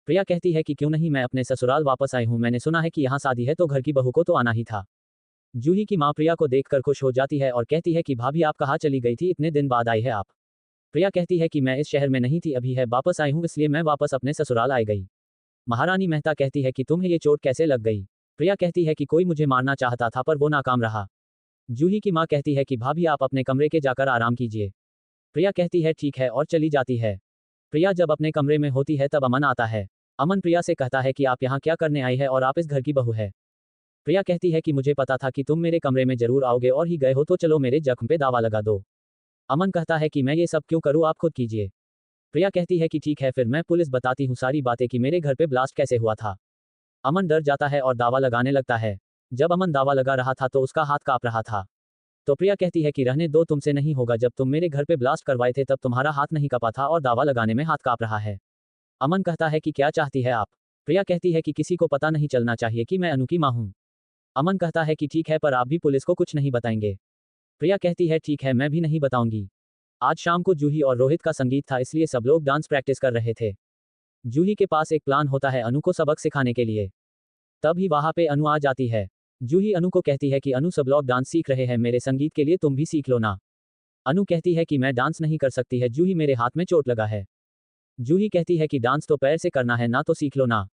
प्रिया कहती है कि क्यों नहीं, मैं अपने ससुराल वापस आई हूँ, मैंने सुना है कि यहाँ शादी है तो घर की बहू को तो आना ही था। जूही की माँ प्रिया को देखकर खुश हो जाती है और कहती है कि भाभी आप कहाँ चली गई थी, इतने दिन बाद आई है आप। प्रिया कहती है कि मैं इस शहर में नहीं थी, अभी है वापस आई हूँ, इसलिए मैं वापस अपने ससुराल आ गई। महारानी मेहता कहती है कि तुम्हें ये चोट कैसे लग गई। प्रिया कहती है कि कोई मुझे मारना चाहता था पर वो नाकाम रहा। जूही की माँ कहती है कि भाभी आप अपने कमरे के जाकर आराम कीजिए। प्रिया कहती है ठीक है और चली जाती है। प्रिया जब अपने कमरे में होती है तब अमन आता है। अमन प्रिया से कहता है कि आप यहाँ क्या करने आई है और आप इस घर की बहू है। प्रिया कहती है कि मुझे पता था कि तुम मेरे कमरे में जरूर आओगे और ही गए हो, तो चलो मेरे जख्म पे दावा लगा दो। अमन कहता है कि मैं ये सब क्यों करूँ, आप खुद कीजिए। प्रिया कहती है कि ठीक है, फिर मैं पुलिस बताती हूँ सारी बातें कि मेरे घर पे ब्लास्ट कैसे हुआ था। अमन डर जाता है और दावा लगाने लगता है। जब अमन दावा लगा रहा था तो उसका हाथ कांप रहा था। तो प्रिया कहती है कि रहने दो, तुमसे नहीं होगा, जब तुम मेरे घर पे ब्लास्ट करवाए थे तब तुम्हारा हाथ नहीं कांपा था और दावा लगाने में हाथ कांप रहा है। अमन कहता है कि क्या चाहती है आप। प्रिया कहती है कि किसी को पता नहीं चलना चाहिए कि मैं अनु की माँ हूँ। अमन कहता है कि ठीक है, पर आप भी पुलिस को कुछ नहीं बताएंगे। प्रिया कहती है ठीक है, मैं भी नहीं बताऊंगी। आज शाम को जूही और रोहित का संगीत था, इसलिए सब लोग डांस प्रैक्टिस कर रहे थे। जूही के पास एक प्लान होता है अनु को सबक सिखाने के लिए। तभी वहां पे अनु आ जाती है। जूही अनु को कहती है कि अनु सब लोग डांस सीख रहे हैं, मेरे संगीत के लिए तुम भी सीख लो ना। अनु कहती है कि मैं डांस नहीं कर सकती है जूही, मेरे हाथ में चोट लगा है। जूही कहती है कि डांस तो पैर से करना है ना, तो सीख लो ना।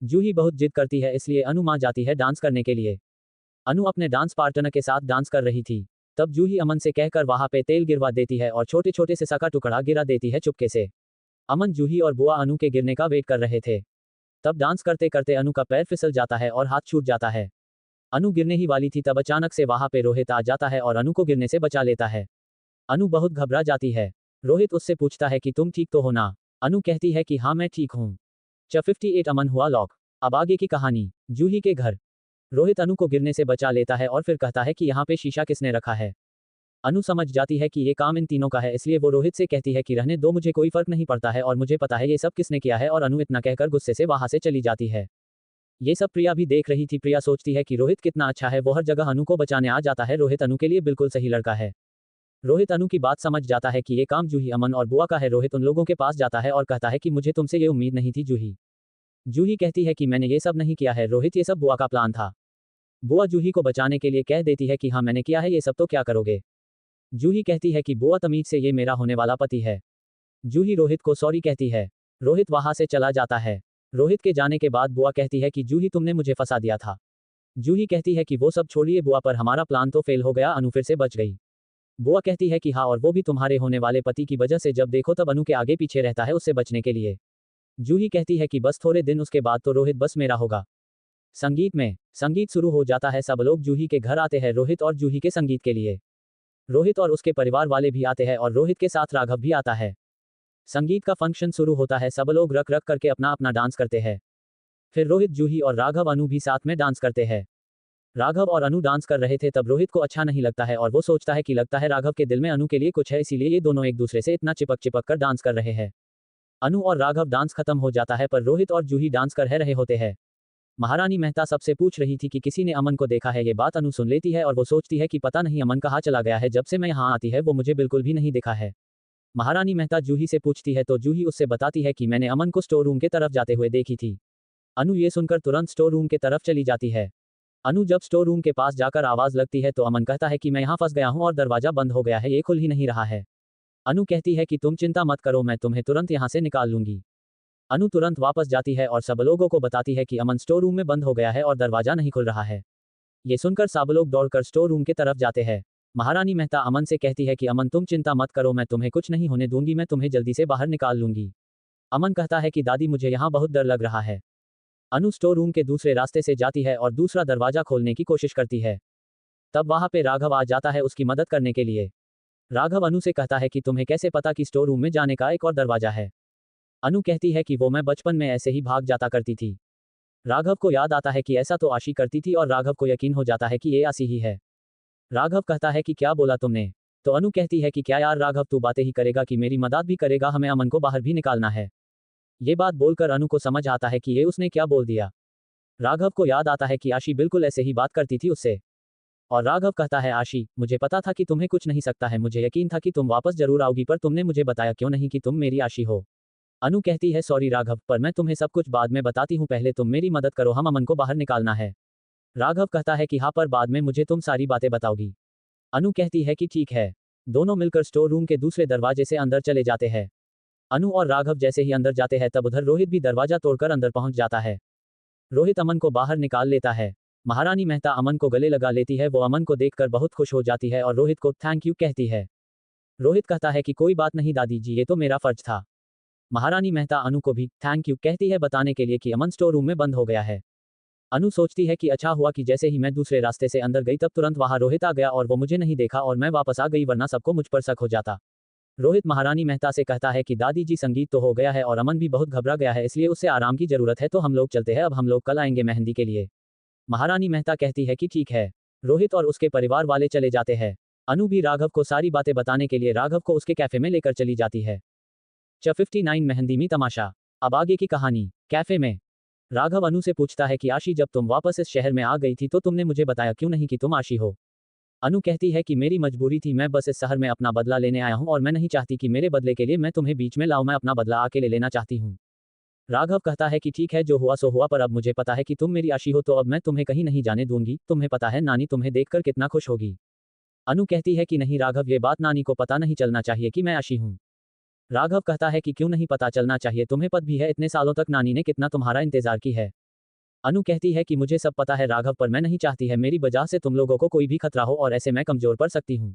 जूही बहुत जिद करती है, इसलिए अनु मान जाती है डांस करने के लिए। अनु अपने डांस पार्टनर के साथ डांस कर रही थी। तब जूही अमन से कहकर वहां पे तेल गिरवा देती है और छोटे छोटे से का टुकड़ा गिरा देती है चुपके से। अमन, जूही और बुआ अनु के गिरने का वेट कर रहे थे। तब डांस करते करते अनु का पैर फिसल जाता है और हाथ छूट जाता है। अनु गिरने ही वाली थी तब अचानक से वहां पे रोहित आ जाता है और अनु को गिरने से बचा लेता है। अनु बहुत घबरा जाती है। रोहित उससे पूछता है कि तुम ठीक तो हो ना। अनु कहती है कि हाँ मैं ठीक हूँ। 58 अमन हुआ लॉक। अब आगे की कहानी। जूही के घर। रोहित अनु को गिरने से बचा लेता है और फिर कहता है कि यहाँ पे शीशा किसने रखा है। अनु समझ जाती है कि ये काम इन तीनों का है, इसलिए वो रोहित से कहती है कि रहने दो, मुझे कोई फर्क नहीं पड़ता है और मुझे पता है ये सब किसने किया है, और अनु इतना कहकर गुस्से से वहां से चली जाती है। ये सब प्रिया भी देख रही थी। प्रिया सोचती है कि रोहित कितना अच्छा है, वो हर जगह अनु को बचाने आ जाता है, रोहित अनु के लिए बिल्कुल सही लड़का है। रोहित अनु की बात समझ जाता है कि ये काम जूही, अमन और बुआ का है। रोहित उन लोगों के पास जाता है और कहता है कि मुझे तुमसे ये उम्मीद नहीं थी जूही। जूही कहती है कि मैंने ये सब नहीं किया है रोहित, ये सब बुआ का प्लान था। बुआ जूही को बचाने के लिए कह देती है कि हाँ मैंने किया है ये सब, तो क्या करोगे। जूही कहती है कि बुआ तमीज से, ये मेरा होने वाला पति है। जूही रोहित को सॉरी कहती है। रोहित वहां से चला जाता है। रोहित के जाने के बाद बुआ कहती है कि जूही तुमने मुझे फंसा दिया था। जूही कहती है कि वो सब छोड़िए बुआ, पर हमारा प्लान तो फेल हो गया, अनु फिर से बच गई। बुआ कहती है कि हाँ, और वो भी तुम्हारे होने वाले पति की वजह से, जब देखो तब अनु के आगे पीछे रहता है उससे बचने के लिए। जूही कहती है कि बस थोड़े दिन, उसके बाद तो रोहित बस मेरा होगा। संगीत शुरू हो जाता है। सब लोग जूही के घर आते हैं रोहित और जूही के संगीत के लिए। रोहित और उसके परिवार वाले भी आते हैं और रोहित के साथ राघव भी आता है। संगीत का फंक्शन शुरू होता है। सब लोग रख रख करके अपना अपना डांस करते हैं। फिर रोहित, जूही और राघव अनु भी साथ में डांस करते हैं। राघव और अनु डांस कर रहे थे तब रोहित को अच्छा नहीं लगता है और वो सोचता है कि लगता है राघव के दिल में अनु के लिए कुछ है, इसीलिए ये दोनों एक दूसरे से इतना चिपक चिपक कर डांस कर रहे हैं। अनु और राघव डांस खत्म हो जाता है पर रोहित और जूही डांस कर रहे होते हैं। महारानी मेहता सबसे पूछ रही थी कि किसी ने अमन को देखा है। ये बात अनु सुन लेती है और वो सोचती है कि पता नहीं अमन कहाँ चला गया है, जब से मैं यहाँ आती है वो मुझे बिल्कुल भी नहीं देखा है। महारानी मेहता जूही से पूछती है तो जूही उससे बताती है कि मैंने अमन को स्टोर रूम के तरफ जाते हुए देखी थी। अनु ये सुनकर तुरंत स्टोर रूम के तरफ चली जाती है। अनु जब स्टोर रूम के पास जाकर आवाज लगती है तो अमन कहता है कि मैं यहाँ फंस गया हूँ और दरवाजा बंद हो गया है, ये खुल ही नहीं रहा है। अनु कहती है कि तुम चिंता मत करो, मैं तुम्हें तुरंत यहाँ से निकाल लूंगी। अनु तुरंत वापस जाती है और सब लोगों को बताती है कि अमन स्टोर रूम में बंद हो गया है और दरवाजा नहीं खुल रहा है। ये सुनकर सब लोग दौड़कर स्टोर रूम के तरफ जाते हैं। महारानी मेहता अमन से कहती है कि अमन तुम चिंता मत करो, मैं तुम्हें कुछ नहीं होने दूंगी, मैं तुम्हें जल्दी से बाहर निकाल लूंगी। अमन कहता है कि दादी मुझे यहाँ बहुत डर लग रहा है। अनु स्टोर रूम के दूसरे रास्ते से जाती है और दूसरा दरवाजा खोलने की कोशिश करती है। तब वहां पे राघव आ जाता है उसकी मदद करने के लिए। राघव अनु से कहता है कि तुम्हें कैसे पता कि स्टोर रूम में जाने का एक और दरवाजा है। अनु कहती है कि वो मैं बचपन में ऐसे ही भाग जाता करती थी। राघव को याद आता है कि ऐसा तो आशी करती थी और राघव को यकीन हो जाता है कि ये आशी ही है। राघव कहता है कि क्या बोला तुमने, तो अनु कहती है कि क्या यार राघव, तू बातें ही करेगा कि मेरी मदद भी करेगा, हमें अमन को बाहर भी निकालना है। ये बात बोलकर अनु को समझ आता है कि ये उसने क्या बोल दिया। राघव को याद आता है कि आशी बिल्कुल ऐसे ही बात करती थी उससे। और राघव कहता है, आशी, मुझे पता था कि तुम्हें कुछ नहीं सकता है, मुझे यकीन था कि तुम वापस जरूर आओगी, पर तुमने मुझे बताया क्यों नहीं कि तुम मेरी आशी हो। अनु कहती है, सॉरी राघव, पर मैं तुम्हें सब कुछ बाद में बताती हूँ, पहले तुम मेरी मदद करो, हम अमन को बाहर निकालना है। राघव कहता है कि हाँ, पर बाद में मुझे तुम सारी बातें बताओगी। अनु कहती है कि ठीक है। दोनों मिलकर स्टोर रूम के दूसरे दरवाजे से अंदर चले जाते हैं। अनु और राघव जैसे ही अंदर जाते हैं तब उधर रोहित भी दरवाजा तोड़कर अंदर पहुंच जाता है। रोहित अमन को बाहर निकाल लेता है। महारानी मेहता अमन को गले लगा लेती है, वो अमन को देखकर बहुत खुश हो जाती है और रोहित को थैंक यू कहती है। रोहित कहता है कि कोई बात नहीं दादी जी, ये तो मेरा फर्ज था। महारानी मेहता अनु को भी थैंक यू कहती है बताने के लिए कि अमन स्टोर रूम में बंद हो गया है। अनु सोचती है कि अच्छा हुआ कि जैसे ही मैं दूसरे रास्ते से अंदर गई तब तुरंत वहां रोहित आ गया और वो मुझे नहीं देखा और मैं वापस आ गई, वरना सबको मुझ पर शक हो जाता। रोहित महारानी मेहता से कहता है कि दादी जी, संगीत तो हो गया है और अमन भी बहुत घबरा गया है, इसलिए उससे आराम की जरूरत है, तो हम लोग चलते हैं, अब हम लोग कल आएंगे मेहंदी के लिए। महारानी मेहता कहती है कि ठीक है। रोहित और उसके परिवार वाले चले जाते हैं। अनु भी राघव को सारी बातें बताने के लिए राघव को उसके कैफे में लेकर चली जाती है। 59 मेहंदी में तमाशा। अब आगे की कहानी। कैफे में राघव अनु से पूछता है कि आशी, जब तुम वापस इस शहर में आ गई थी तो तुमने मुझे बताया क्यों नहीं कि तुम आशी हो। अनु कहती है कि मेरी मजबूरी थी, मैं बस इस शहर में अपना बदला लेने आया हूं और मैं नहीं चाहती कि मेरे बदले के लिए मैं तुम्हें बीच में लाऊं, मैं अपना बदला अकेले लेना चाहती हूं। राघव कहता है कि ठीक है, जो हुआ सो हुआ, पर अब मुझे पता है कि तुम मेरी आशी हो, तो अब मैं तुम्हें कहीं नहीं जाने दूंगी, तुम्हें पता है नानी तुम्हें देखकर कितना खुश होगी। अनु कहती है कि नहीं राघव, ये बात नानी को पता नहीं चलना चाहिए कि मैं आशी हूं। राघव कहता है कि क्यों नहीं पता चलना चाहिए, तुम्हें पता भी है इतने सालों तक नानी ने कितना तुम्हारा इंतजार की है। अनु कहती है कि मुझे सब पता है राघव, पर मैं नहीं चाहती है मेरी वजह से तुम लोगों को कोई भी खतरा हो और ऐसे मैं कमजोर पड़ सकती हूँ।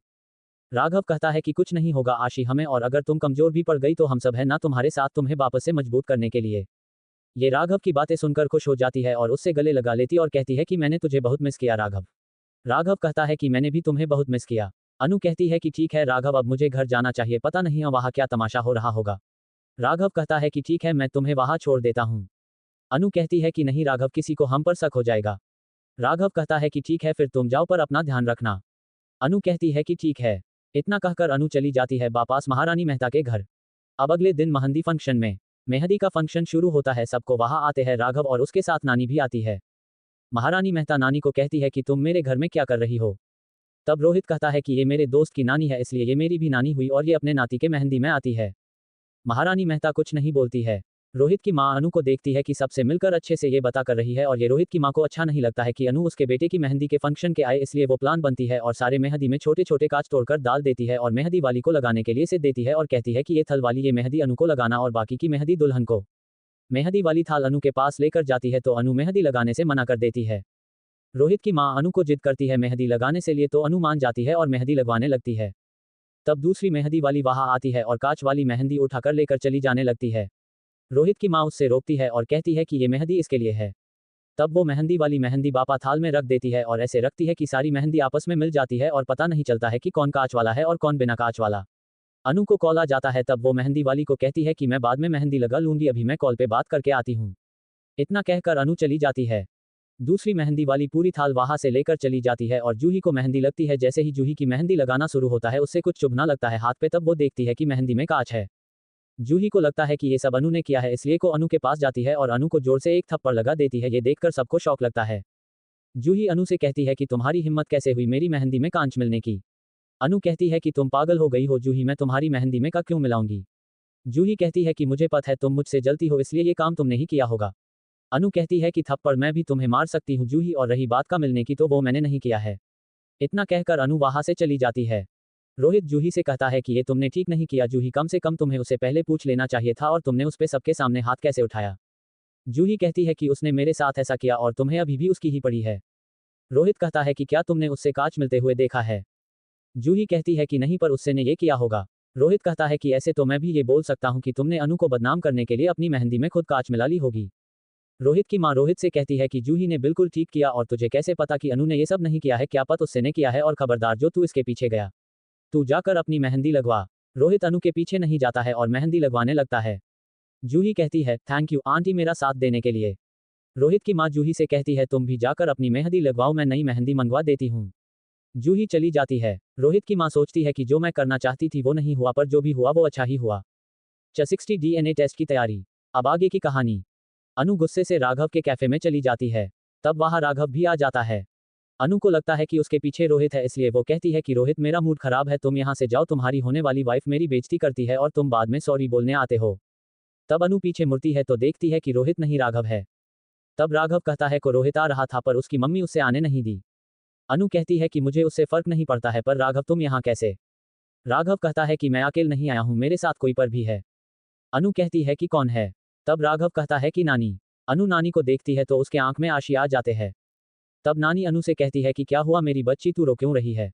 राघव कहता है कि कुछ नहीं होगा आशी हमें, और अगर तुम कमजोर भी पड़ गई तो हम सब है ना तुम्हारे साथ, तुम्हें वापस से मजबूत करने के लिए। ये राघव की बातें सुनकर खुश हो जाती है और उससे गले लगा लेती और कहती है कि मैंने तुझे बहुत मिस किया राघव। राघव कहता है कि मैंने भी तुम्हें बहुत मिस किया। अनु कहती है कि ठीक है राघव, अब मुझे घर जाना चाहिए, पता नहीं वहाँ क्या तमाशा हो रहा होगा। राघव कहता है कि ठीक है, मैं तुम्हें वहाँ छोड़ देता हूँ। अनु कहती है कि नहीं राघव, किसी को हम पर शक हो जाएगा। राघव कहता है कि ठीक है, फिर तुम जाओ, पर अपना ध्यान रखना। अनु कहती है कि ठीक है। इतना कहकर अनु चली जाती है वापस महारानी मेहता के घर। अब अगले दिन मेहंदी फंक्शन में मेहंदी का फंक्शन शुरू होता है, सबको वहां आते हैं राघव और उसके साथ नानी भी आती है। महारानी मेहता नानी को कहती है कि तुम मेरे घर में क्या कर रही हो। तब रोहित कहता है कि ये मेरे दोस्त की नानी है, इसलिए ये मेरी भी नानी हुई और ये अपने नाती के मेहंदी में आती है। महारानी मेहता कुछ नहीं बोलती है। रोहित की माँ अनु को देखती है कि सबसे मिलकर अच्छे से ये बता कर रही है और ये रोहित की माँ को अच्छा नहीं लगता है कि अनु उसके बेटे की मेहंदी के फंक्शन के आए, इसलिए वो प्लान बनती है और सारे मेहंदी में छोटे छोटे कांच तोड़कर डाल देती है और मेहंदी वाली को लगाने के लिए से देती है और कहती है कि ये थल वाली ये मेहंदी अनु को लगाना और बाकी की मेहंदी दुल्हन को। मेहंदी वाली थाल अनु के पास लेकर जाती है तो अनु मेहंदी लगाने से मना कर देती है। रोहित की माँ अनु को जिद करती है मेहंदी लगाने से लिए तो अनु मान जाती है और मेहंदी लगवाने लगती है। तब दूसरी मेहंदी वाली वहां आती है और कांच वाली मेहंदी उठाकर लेकर चली जाने लगती है। रोहित की माँ उससे रोकती है और कहती है कि ये मेहंदी इसके लिए है। तब वो मेहंदी वाली मेहंदी बापा थाल में रख देती है और ऐसे रखती है कि सारी मेहंदी आपस में मिल जाती है और पता नहीं चलता है कि कौन कांच वाला है और कौन बिना कांच वाला। अनु को कॉल आ जाता है, तब वो मेहंदी वाली को कहती है कि मैं बाद में मेहंदी लगा लूंगी, अभी मैं कॉल पे बात करके आती हूँ। इतना कहकर अनु चली जाती है। दूसरी मेहंदी वाली पूरी थाल वहां से लेकर चली जाती है और जूही को मेहंदी लगती है। जैसे ही जूही की मेहंदी लगाना शुरू होता है उससे कुछ चुभना लगता है हाथ पे, तब वो देखती है कि मेहंदी में कांच है। जूही को लगता है कि ये सब अनु ने किया है, इसलिए को अनु के पास जाती है और अनु को जोर से एक थप्पड़ लगा देती है। ये देखकर सबको शौक लगता है। जूही अनु से कहती है कि तुम्हारी हिम्मत कैसे हुई मेरी मेहंदी में कांच मिलने की। अनु कहती है कि तुम पागल हो गई हो जूही, मैं तुम्हारी मेहंदी में का क्यों मिलाऊंगी। जूही कहती है कि मुझे पता है तुम मुझसे जलती हो, इसलिए ये काम तुमने ही किया होगा। अनु कहती है कि थप्पड़ मैं भी तुम्हें मार सकती हूँ जूही, और रही बात का मिलने की तो वो मैंने नहीं किया है। इतना कहकर अनु वहां से चली जाती है। रोहित जूही से कहता है कि ये तुमने ठीक नहीं किया जूही, कम से कम तुम्हें उसे पहले पूछ लेना चाहिए था, और तुमने उस पे सबके सामने हाथ कैसे उठाया। जूही कहती है कि उसने मेरे साथ ऐसा किया और तुम्हें अभी भी उसकी ही पड़ी है। रोहित कहता है कि क्या तुमने उससे कांच मिलते हुए देखा है। जूही कहती है कि नहीं, पर उससे ने ये किया होगा। रोहित कहता है कि ऐसे तो मैं भी ये बोल सकता हूँ कि तुमने अनु को बदनाम करने के लिए अपनी मेहंदी में खुद कांच मिला ली होगी। रोहित की मां रोहित से कहती है कि जूही ने बिल्कुल ठीक किया, और तुझे कैसे पता कि अनु ने ये सब नहीं किया है, क्या पता उससे ने किया है, और खबरदार जो तू इसके पीछे गया, तू जाकर अपनी मेहंदी लगवा। रोहित अनु के पीछे नहीं जाता है और मेहंदी लगवाने लगता है। जूही कहती है थैंक यू आंटी मेरा साथ देने के लिए। रोहित की मां जूही से कहती है तुम भी जाकर अपनी मेहंदी लगवाओ, मैं नई मेहंदी मंगवा देती हूँ। जूही चली जाती है। रोहित की माँ सोचती है कि जो मैं करना चाहती थी वो नहीं हुआ, पर जो भी हुआ वो अच्छा ही हुआ। 60 डीएनए टेस्ट की तैयारी। अब आगे की कहानी। अनु गुस्से से राघव के कैफे में चली जाती है। तब वहां राघव भी आ जाता है। अनु को लगता है कि उसके पीछे रोहित है, इसलिए वो कहती है कि रोहित, मेरा मूड खराब है, तुम यहाँ से जाओ, तुम्हारी होने वाली वाइफ मेरी बेइज्जती करती है और तुम बाद में सॉरी बोलने आते हो। तब अनु पीछे मुड़ती है तो देखती है कि रोहित नहीं राघव है। तब राघव कहता है को रोहित आ रहा था पर उसकी मम्मी उससे आने नहीं दी। अनु कहती है कि मुझे उससे फर्क नहीं पड़ता है, पर राघव तुम यहाँ कैसे? राघव कहता है कि मैं अकेले नहीं आया हूँ, मेरे साथ कोई पर भी है। अनु कहती है कि कौन है? तब राघव कहता है कि नानी। अनु नानी को देखती है तो उसके आंख में आंसू आ जाते हैं। तब नानी अनु से कहती है कि क्या हुआ मेरी बच्ची, तू रो क्यों रही है?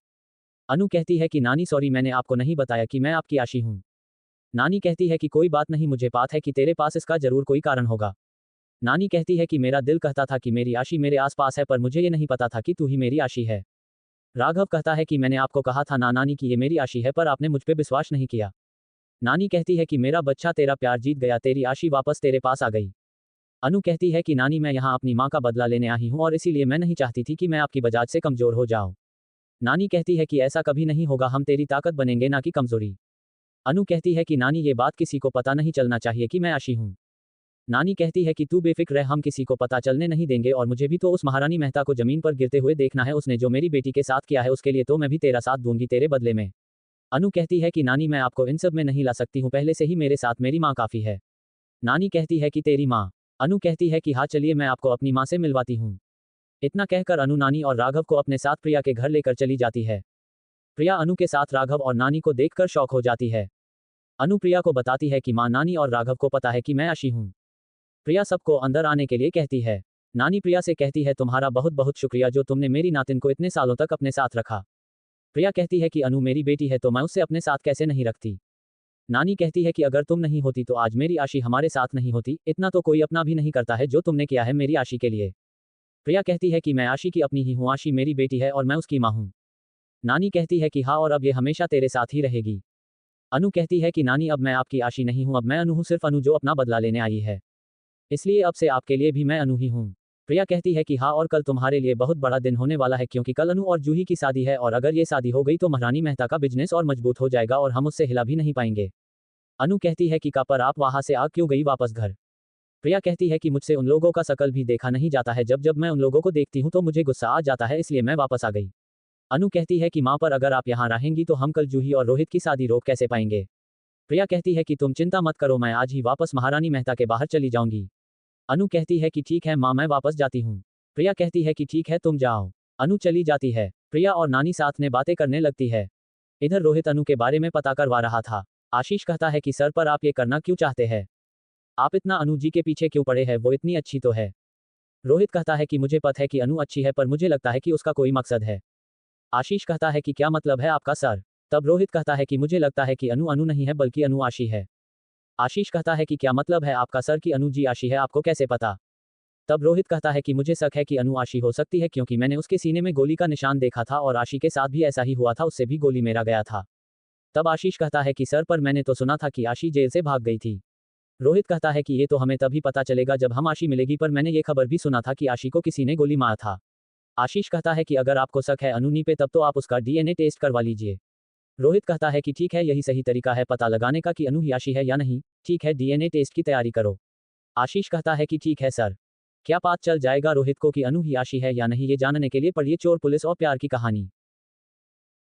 अनु कहती है कि नानी सॉरी, मैंने आपको नहीं बताया कि मैं आपकी आशी हूँ। नानी कहती है कि कोई बात नहीं, मुझे पता है कि तेरे पास इसका जरूर कोई कारण होगा। नानी कहती है कि मेरा दिल कहता था कि मेरी आशी मेरे आसपास है, पर मुझे ये नहीं पता था कि तू ही मेरी आशी है। राघव कहता है कि मैंने आपको कहा था ना नानी कि ये मेरी आशी है, पर आपने मुझ पे विश्वास नहीं किया। नानी कहती है कि मेरा बच्चा तेरा प्यार जीत गया, तेरी आशी वापस तेरे पास आ गई। अनु कहती है कि नानी मैं यहाँ अपनी माँ का बदला लेने आई हूँ और इसीलिए मैं नहीं चाहती थी कि मैं आपकी बजाज से कमजोर हो जाऊँ। नानी कहती है कि ऐसा कभी नहीं होगा, हम तेरी ताकत बनेंगे ना कि कमजोरी। अनु कहती है कि नानी ये बात किसी को पता नहीं चलना चाहिए कि मैं आशी हूँ। नानी कहती है कि तू बेफिक्र रह, हम किसी को पता चलने नहीं देंगे और मुझे भी तो उस महारानी मेहता को जमीन पर गिरते हुए देखना है, उसने जो मेरी बेटी के साथ किया है उसके लिए तो मैं भी तेरा साथ दूंगी तेरे बदले में। अनु कहती है कि नानी मैं आपको इन सब में नहीं ला सकती हूँ, पहले से ही मेरे साथ मेरी माँ काफी है। नानी कहती है कि तेरी माँ? अनु कहती है कि हाँ चलिए मैं आपको अपनी माँ से मिलवाती हूँ। इतना कहकर अनु नानी और राघव को अपने साथ प्रिया के घर लेकर चली जाती है। प्रिया अनु के साथ राघव और नानी को देखकर शॉक हो जाती है। अनु प्रिया को बताती है कि माँ, नानी और राघव को पता है कि मैं आशी हूँ। प्रिया सबको अंदर आने के लिए कहती है। नानी प्रिया से कहती है तुम्हारा बहुत बहुत शुक्रिया जो तुमने मेरी नातिन को इतने सालों तक अपने साथ रखा। प्रिया कहती है कि अनु मेरी बेटी है तो मैं उससे अपने साथ कैसे नहीं रखती। नानी कहती है कि अगर तुम नहीं होती तो आज मेरी आशी हमारे साथ नहीं होती, इतना तो कोई अपना भी नहीं करता है जो तुमने किया है मेरी आशी के लिए। प्रिया कहती है कि मैं आशी की अपनी ही हूँ, आशी मेरी बेटी है और मैं उसकी माँ हूँ। नानी कहती है कि हाँ और अब ये हमेशा तेरे साथ ही रहेगी। अनु कहती है कि नानी अब मैं आपकी आशी नहीं हूँ, अब मैं अनु हूँ, सिर्फ अनु जो अपना बदला लेने आई है, इसलिए अब से आपके लिए भी मैं अनु ही हूँ। प्रिया कहती है कि हाँ और कल तुम्हारे लिए बहुत बड़ा दिन होने वाला है, क्योंकि कल अनु और जूही की शादी है और अगर ये शादी हो गई तो महारानी मेहता का बिजनेस और मजबूत हो जाएगा और हम उससे हिला भी नहीं पाएंगे। अनु कहती है कि का पर आप वहां से आ क्यों गई वापस घर? प्रिया कहती है कि मुझसे उन लोगों का शकल भी देखा नहीं जाता है, जब जब मैं उन लोगों को देखती हूँ तो मुझे गुस्सा आ जाता है, इसलिए मैं वापस आ गई। अनु कहती है कि माँ पर अगर आप यहाँ रहेंगी तो हम कल जूही और रोहित की शादी रोक कैसे पाएंगे? प्रिया कहती है कि तुम चिंता मत करो, मैं आज ही वापस महारानी मेहता के बाहर चली जाऊंगी। अनु कहती है कि ठीक है माँ, मैं वापस जाती हूँ। प्रिया कहती है कि ठीक है तुम जाओ। अनु चली जाती है। प्रिया और नानी साथ में बातें करने लगती है। इधर रोहित अनु के बारे में पता करवा रहा था। आशीष कहता है कि सर पर आप ये करना क्यों चाहते हैं? आप इतना अनु जी के पीछे क्यों पड़े हैं, वो इतनी अच्छी तो है। रोहित कहता है कि मुझे पता है कि अनु अच्छी है, पर मुझे लगता है कि उसका कोई मकसद है। आशीष कहता है कि क्या मतलब है आपका सर? तब रोहित कहता है कि मुझे लगता है कि अनु अनु नहीं है बल्कि अनु आशी है। आशीष कहता है कि क्या मतलब है आपका सर कि अनु जी आशी है, आपको कैसे पता? तब रोहित कहता है कि मुझे शक है कि अनु आशी हो सकती है, क्योंकि मैंने उसके सीने में गोली का निशान देखा था और आशी के साथ भी ऐसा ही हुआ था, उससे भी गोली मेरा गया था। तब आशीष कहता है कि सर पर मैंने तो सुना था कि आशी जेल से भाग गई थी। रोहित कहता है कि ये तो हमें तभी पता चलेगा जब हम आशी मिलेगी, पर मैंने ये खबर भी सुना था कि आशी को किसी ने गोली मारा था। आशीष कहता है कि अगर आपको शक है अनुनी पे तब तो आप उसका डीएनए टेस्ट करवा लीजिए। रोहित कहता है कि ठीक है, यही सही तरीका है पता लगाने का कि अनु ही आशी है या नहीं। ठीक है, डीएनए टेस्ट की तैयारी करो। आशीष कहता है कि ठीक है सर। क्या पता चल जाएगा रोहित को कि अनु ही आशी है या नहीं, ये जानने के लिए पढ़िए चोर पुलिस और प्यार की कहानी।